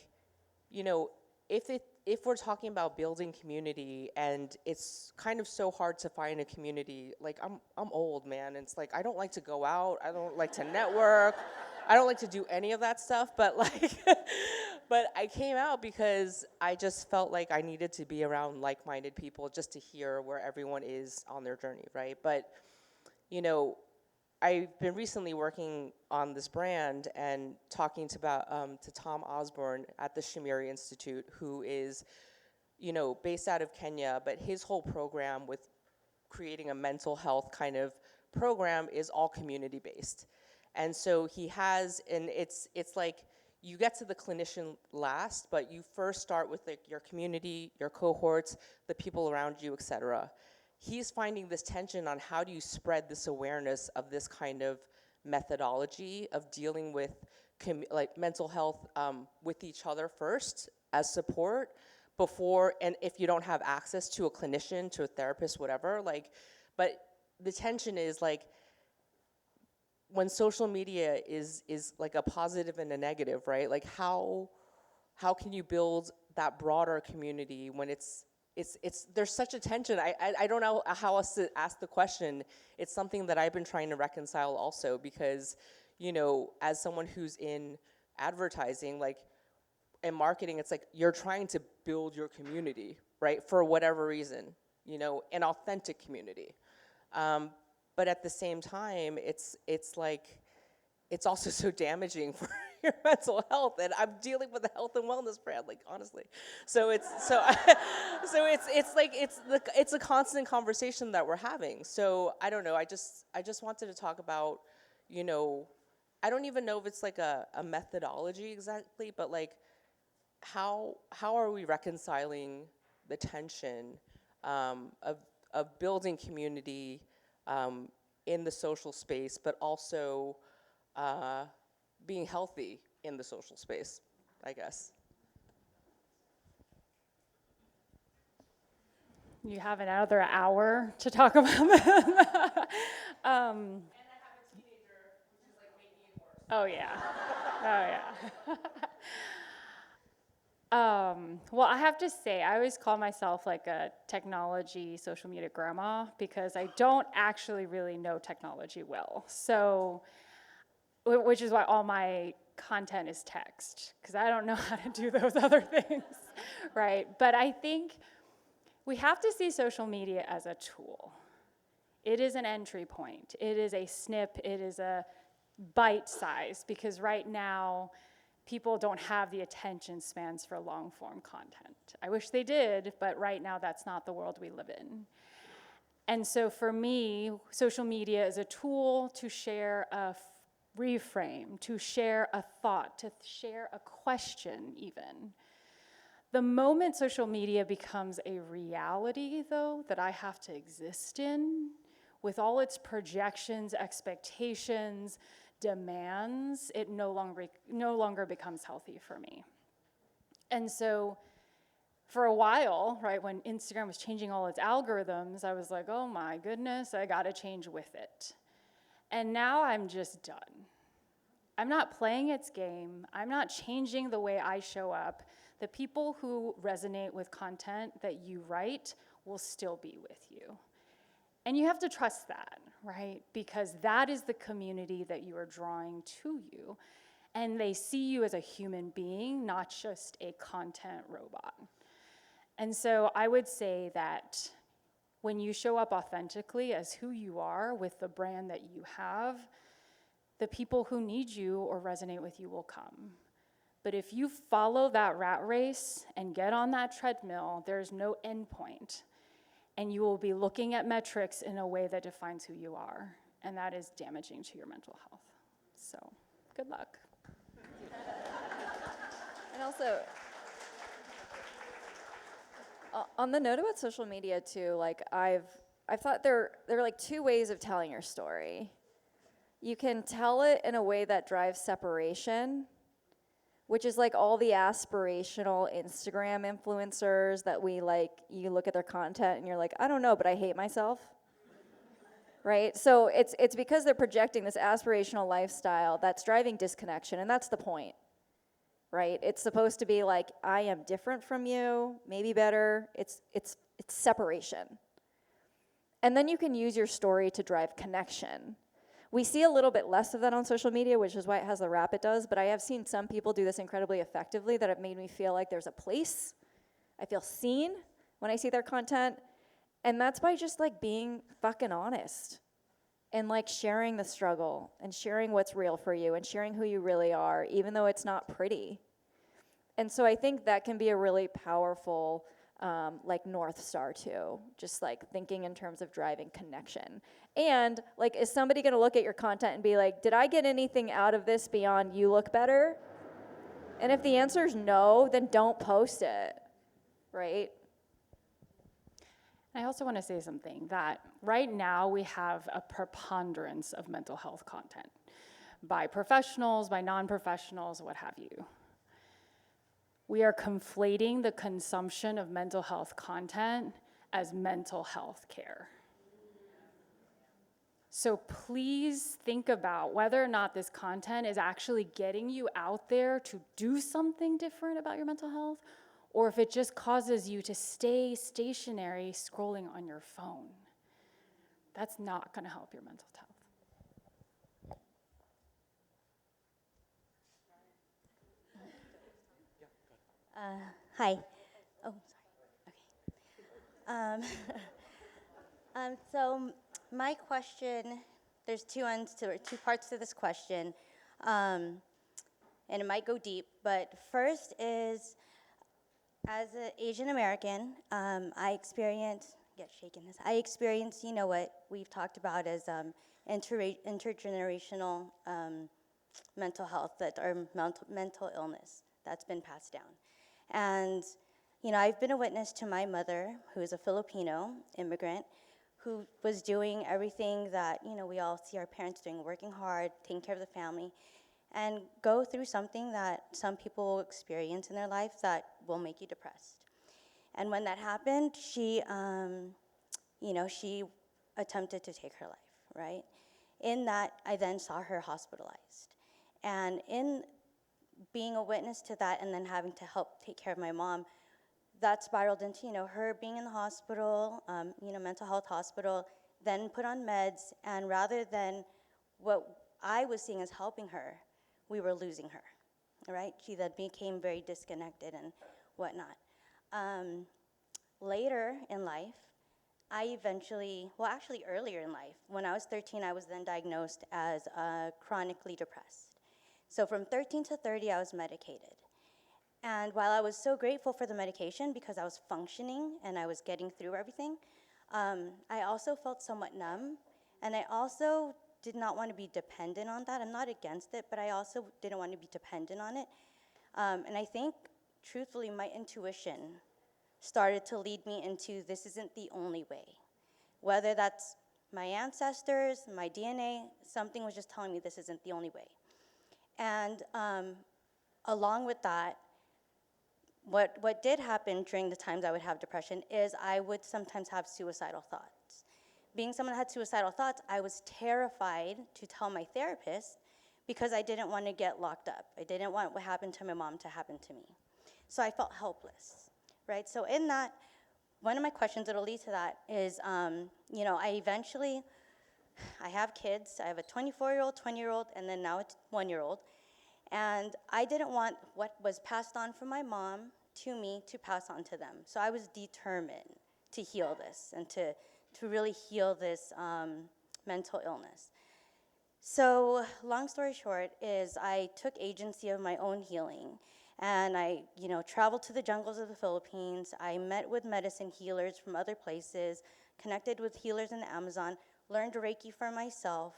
you know, if we're talking about building community and it's kind of so hard to find a community, like I'm old, man, and it's like I don't like to go out, I don't like to network, I don't like to do any of that stuff, but like, but I came out because I just felt like I needed to be around like-minded people just to hear where everyone is on their journey, right? But, you know, I've been recently working on this brand and talking to Tom Osborne at the Shamiri Institute, who is, you know, based out of Kenya, but his whole program with creating a mental health kind of program is all community based. And so he has, and it's like you get to the clinician last, but you first start with like your community, your cohorts, the people around you, et cetera. He's finding this tension on how do you spread this awareness of this kind of methodology of dealing with like mental health with each other first as support before, and if you don't have access to a clinician, to a therapist, whatever, like, but the tension is like when social media is like a positive and a negative, right? Like how can you build that broader community when it's there's such a tension. I don't know how else to ask the question. It's something that I've been trying to reconcile also because, you know, as someone who's in advertising, like, and marketing, it's like you're trying to build your community, right? For whatever reason, you know, an authentic community. But at the same time, it's like, it's also so damaging for your mental health, and I'm dealing with a health and wellness brand, like honestly. So it's it's a constant conversation that we're having. So I don't know. I just wanted to talk about, you know, I don't even know if it's like a methodology exactly, but like how are we reconciling the tension of building community in the social space, but also being healthy in the social space, I guess. You have another hour to talk about that. And I have a teenager, which is like making it worse. Oh yeah, oh yeah. Well, I have to say, I always call myself like a technology social media grandma because I don't actually really know technology well. So, which is why all my content is text, because I don't know how to do those other things, right? But I think we have to see social media as a tool. It is an entry point. It is a snip. It is a bite size, because right now, people don't have the attention spans for long form content. I wish they did, but right now that's not the world we live in. And so for me, social media is a tool to share a reframe, to share a thought, to share a question even. The moment social media becomes a reality, though, that I have to exist in, with all its projections, expectations, demands, it no longer becomes healthy for me. And so for a while, right, when Instagram was changing all its algorithms, I was like, oh my goodness, I gotta change with it. And now I'm just done. I'm not playing its game. I'm not changing the way I show up. The people who resonate with content that you write will still be with you. And you have to trust that, right? Because that is the community that you are drawing to you. And they see you as a human being, not just a content robot. And so I would say that when you show up authentically as who you are with the brand that you have, the people who need you or resonate with you will come. But if you follow that rat race and get on that treadmill, there's no end point. And you will be looking at metrics in a way that defines who you are. And that is damaging to your mental health. So, good luck. And also, on the note about social media too, like I've thought there are like two ways of telling your story. You can tell it in a way that drives separation, which is like all the aspirational Instagram influencers that we like, you look at their content and you're like, I don't know, but I hate myself. Right? So it's because they're projecting this aspirational lifestyle that's driving disconnection, and that's the point. Right? It's supposed to be like, I am different from you, maybe better. It's separation. And then you can use your story to drive connection. We see a little bit less of that on social media, which is why it has the rap it does, but I have seen some people do this incredibly effectively that have made me feel like there's a place. I feel seen when I see their content, and that's by just like being fucking honest and like sharing the struggle and sharing what's real for you and sharing who you really are, even though it's not pretty. And so I think that can be a really powerful like North Star too, just like thinking in terms of driving connection. And like, is somebody gonna look at your content and be like, did I get anything out of this beyond you look better? And if the answer is no, then don't post it, right? I also want to say something that right now we have a preponderance of mental health content by professionals, by non-professionals, what have you. We are conflating the consumption of mental health content as mental health care. So please think about whether or not this content is actually getting you out there to do something different about your mental health, or if it just causes you to stay stationary scrolling on your phone. That's not going to help your mental health. Hi. Oh, sorry. Okay. So my question, there's two parts to this question, and it might go deep. But first is, as an Asian American, I experience, you know, what we've talked about as intergenerational mental health or mental illness that's been passed down. And, you know, I've been a witness to my mother, who is a Filipino immigrant, who was doing everything that, you know, we all see our parents doing, working hard, taking care of the family, and go through something that some people will experience in their life that will make you depressed. And when that happened, she, you know, she attempted to take her life, right? In that, I then saw her hospitalized. And in being a witness to that and then having to help take care of my mom, that spiraled into, you know, her being in the hospital, you know, mental health hospital, then put on meds, and rather than what I was seeing as helping her, we were losing her, right? She then became very disconnected and whatnot. Later in life, I eventually, well, actually earlier in life, when I was 13, I was then diagnosed as chronically depressed. So from 13 to 30, I was medicated. And while I was so grateful for the medication because I was functioning and I was getting through everything, I also felt somewhat numb. And I also did not want to be dependent on that. I'm not against it, but I also didn't want to be dependent on it. And I think, truthfully, my intuition started to lead me into this isn't the only way. Whether that's my ancestors, my DNA, something was just telling me this isn't the only way. And along with that, what did happen during the times I would have depression is I would sometimes have suicidal thoughts. Being someone that had suicidal thoughts, I was terrified to tell my therapist because I didn't want to get locked up. I didn't want what happened to my mom to happen to me. So I felt helpless, right? So in that, one of my questions that'll lead to that is, I have kids. I have a 24-year-old, 20-year-old, and then now a 1-year-old. And I didn't want what was passed on from my mom to me to pass on to them. So I was determined to heal this and to really heal this mental illness. So long story short is I took agency of my own healing. And I, traveled to the jungles of the Philippines. I met with medicine healers from other places, connected with healers in the Amazon, learned Reiki for myself.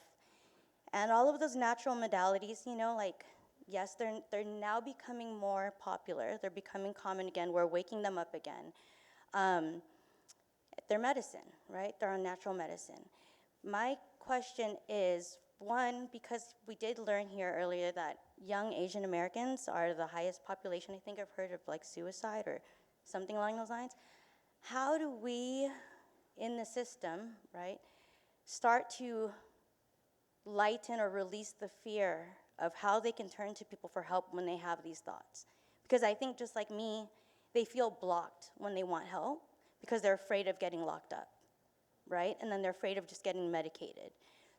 And all of those natural modalities, yes, they're now becoming more popular. They're becoming common again. We're waking them up again. They're medicine, right? They're a natural medicine. My question is, one, because we did learn here earlier that young Asian Americans are the highest population. I think I've heard of suicide or something along those lines. How do we, in the system, right, start to lighten or release the fear of how they can turn to people for help when they have these thoughts? Because I think just like me, they feel blocked when they want help because they're afraid of getting locked up, right? And then they're afraid of just getting medicated.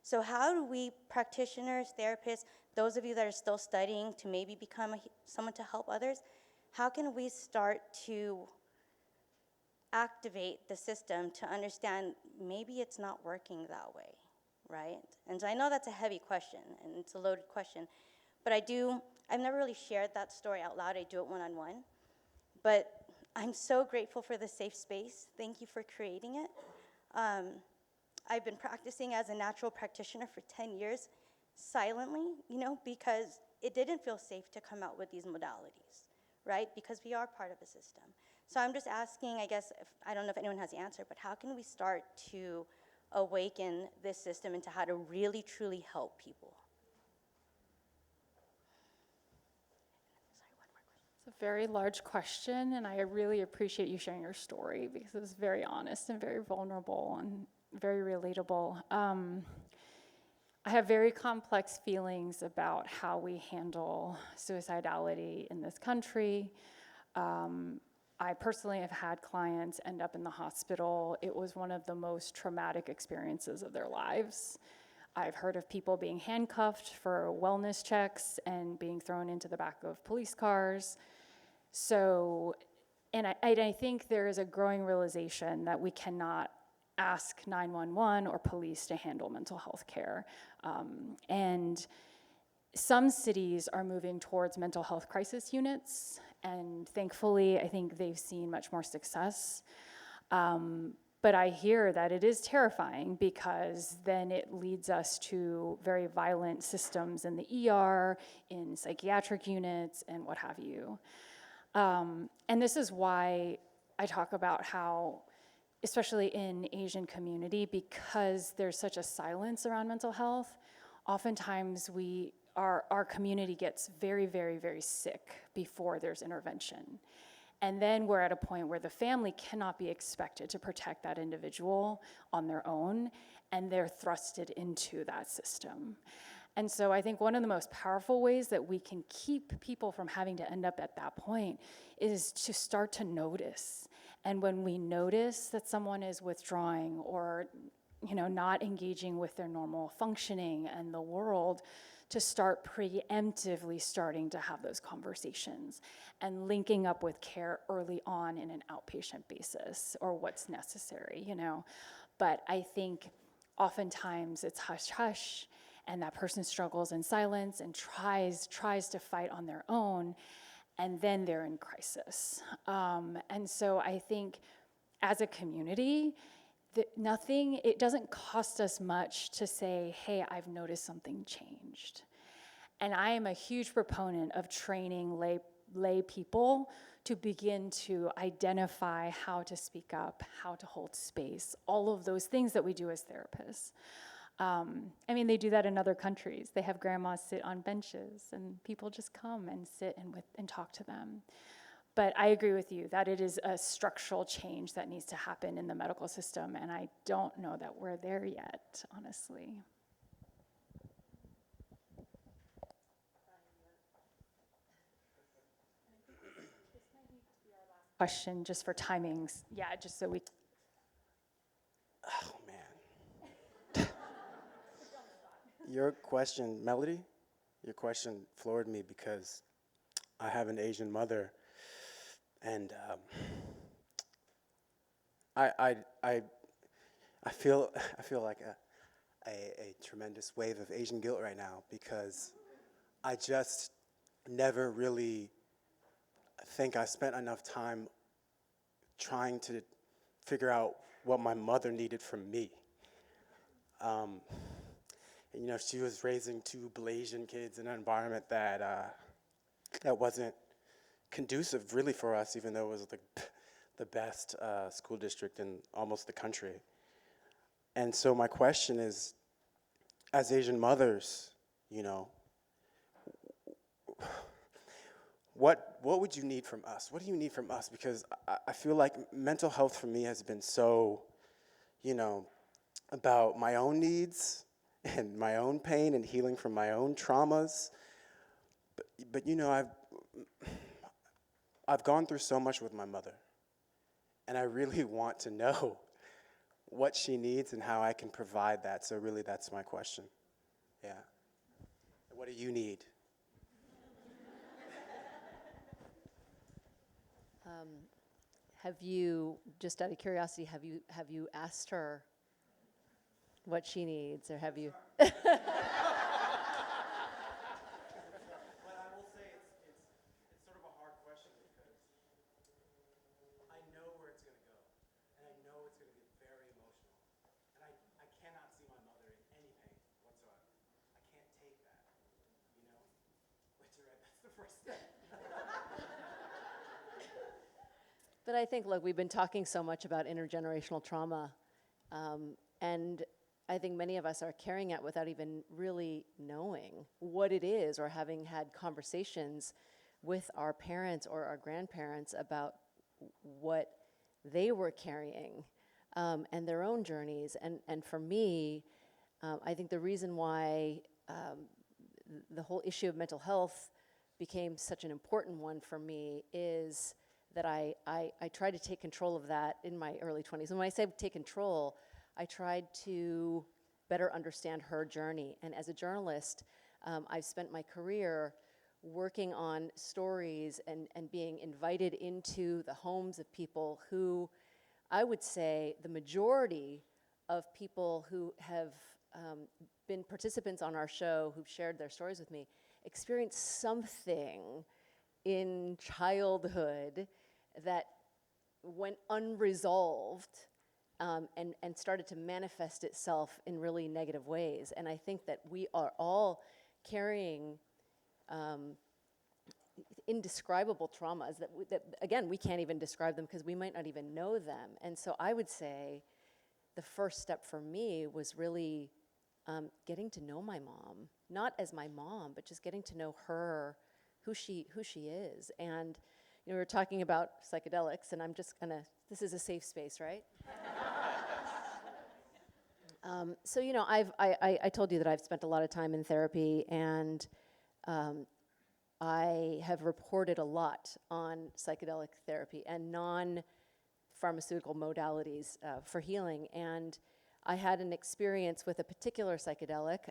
So how do we, practitioners, therapists, those of you that are still studying to maybe become someone to help others, how can we start to activate the system to understand maybe it's not working that way, right? And so I know that's a heavy question, and it's a loaded question, but I've never really shared that story out loud. I do it one-on-one, but I'm so grateful for the safe space. Thank you for creating it. I've been practicing as a natural practitioner for 10 years, silently, because it didn't feel safe to come out with these modalities, right? Because we are part of a system. So I'm just asking, I guess, I don't know if anyone has the answer, but how can we start to awaken this system into how to really, truly help people? It's a very large question, and I really appreciate you sharing your story because it was very honest and very vulnerable and very relatable. I have very complex feelings about how we handle suicidality in this country. I personally have had clients end up in the hospital. It was one of the most traumatic experiences of their lives. I've heard of people being handcuffed for wellness checks and being thrown into the back of police cars. So, and I think there is a growing realization that we cannot ask 911 or police to handle mental health care. And some cities are moving towards mental health crisis units, and thankfully, I think they've seen much more success. But I hear that it is terrifying because then it leads us to very violent systems in the ER, in psychiatric units, and what have you. And this is why I talk about how, especially in Asian community, because there's such a silence around mental health, oftentimes our community gets very, very, very sick before there's intervention. And then we're at a point where the family cannot be expected to protect that individual on their own, and they're thrusted into that system. And so I think one of the most powerful ways that we can keep people from having to end up at that point is to start to notice. And when we notice that someone is withdrawing or not engaging with their normal functioning and the world, to start preemptively starting to have those conversations and linking up with care early on in an outpatient basis or what's necessary, But I think oftentimes it's hush-hush, and that person struggles in silence and tries to fight on their own, and then they're in crisis. And so I think as a community, it doesn't cost us much to say, hey, I've noticed something changed. And I am a huge proponent of training lay people to begin to identify how to speak up, how to hold space, all of those things that we do as therapists. I mean, they do that in other countries. They have grandmas sit on benches, and people just come and sit and talk to them. But I agree with you that it is a structural change that needs to happen in the medical system, and I don't know that we're there yet, honestly. Question just for timings. Yeah, just so we. Oh, man. Your question, Melody, your question floored me because I have an Asian mother, and I feel like a tremendous wave of Asian guilt right now because I just never really think I spent enough time trying to figure out what my mother needed from me. And, you know, she was raising two Blasian kids in an environment that wasn't conducive really for us, even though it was the best school district in almost the country. And so my question is, as Asian mothers, you know, what would you need from us? What do you need from us? Because I feel like mental health for me has been so, you know, about my own needs and my own pain and healing from my own traumas. But you know, I've gone through so much with my mother, and I really want to know what she needs and how I can provide that. So really, that's my question. Yeah. What do you need? Have you, just out of curiosity, have you asked her what she needs, or have you? But I will say it's sort of a hard question because I know where it's going to go, and I know it's going to get very emotional, and I cannot see my mother in any pain whatsoever. I can't take that, you know? But you're right, that's the first step. But I think, look, we've been talking so much about intergenerational trauma, and I think many of us are carrying it without even really knowing what it is, or having had conversations with our parents or our grandparents about what they were carrying and their own journeys. And for me, I think the reason why the whole issue of mental health became such an important one for me is that I tried to take control of that in my early 20s. And when I say take control, I tried to better understand her journey. And as a journalist, I've spent my career working on stories and being invited into the homes of people who, I would say, the majority of people who have been participants on our show, who've shared their stories with me, experienced something in childhood that went unresolved and started to manifest itself in really negative ways. And I think that we are all carrying indescribable traumas that again, we can't even describe them because we might not even know them. And so I would say the first step for me was really getting to know my mom, not as my mom, but just getting to know her, who she is. And you know, we were talking about psychedelics, and I'm just gonna, this is a safe space, right? So you know, I told you that I've spent a lot of time in therapy, and I have reported a lot on psychedelic therapy and non-pharmaceutical modalities for healing. And I had an experience with a particular psychedelic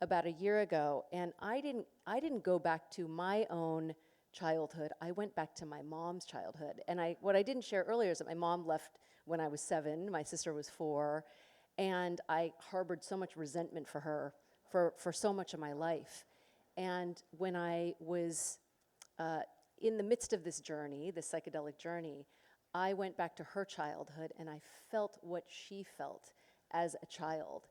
about a year ago, and I didn't go back to my own childhood. I went back to my mom's childhood. And what I didn't share earlier is that my mom left when I was 7, my sister was 4, and I harbored so much resentment for her for so much of my life. And when I was in the midst of this journey, this psychedelic journey, I went back to her childhood and I felt what she felt as a child.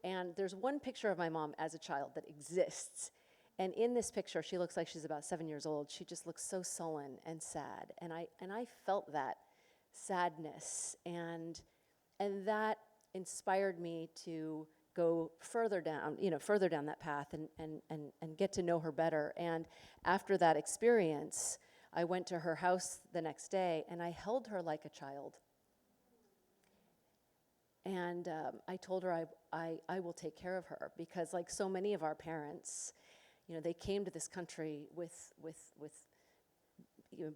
And there's one picture of my mom as a child that exists. And in this picture, she looks like she's about 7 years old. She just looks so sullen and sad. And I felt that sadness. And that inspired me to go further down that path and get to know her better. And after that experience, I went to her house the next day and I held her like a child. And I told her I will take care of her, because like so many of our parents, they came to this country with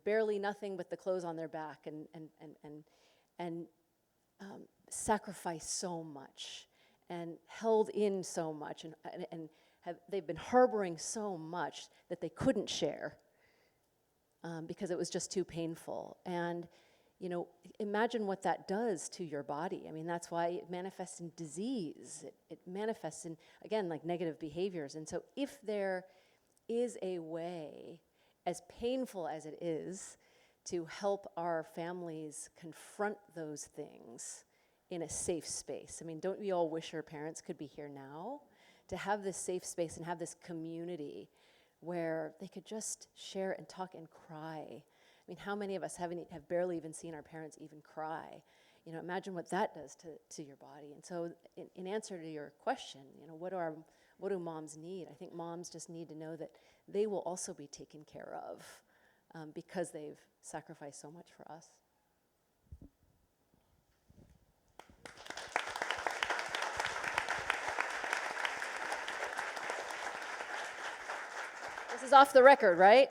barely nothing but the clothes on their back and sacrificed so much and held in so much and they've been harboring so much that they couldn't share because it was just too painful. And imagine what that does to your body. I mean, that's why it manifests in disease. It manifests in, again, like negative behaviors. And so if there is a way, as painful as it is, to help our families confront those things in a safe space. I mean, don't we all wish our parents could be here now? To have this safe space and have this community where they could just share and talk and cry. I mean, how many of us have barely even seen our parents even cry? Imagine what that does to your body. And so in answer to your question, what do moms need? I think moms just need to know that they will also be taken care of because they've sacrificed so much for us. This is off the record, right?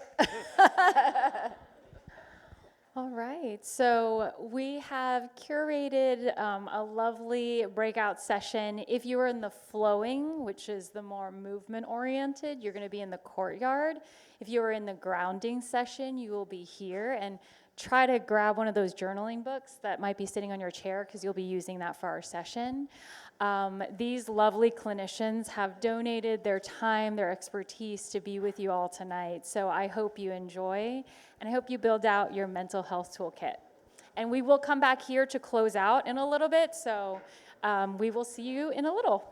All right, so we have curated a lovely breakout session. If you are in the flowing, which is the more movement oriented, you're going to be in the courtyard. If you are in the grounding session, you will be here, and try to grab one of those journaling books that might be sitting on your chair because you'll be using that for our session. These lovely clinicians have donated their time, their expertise to be with you all tonight. So I hope you enjoy, and I hope you build out your mental health toolkit. And we will come back here to close out in a little bit, so we will see you in a little.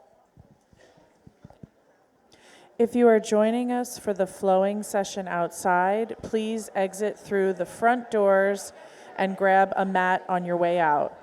If you are joining us for the flowing session outside, please exit through the front doors and grab a mat on your way out.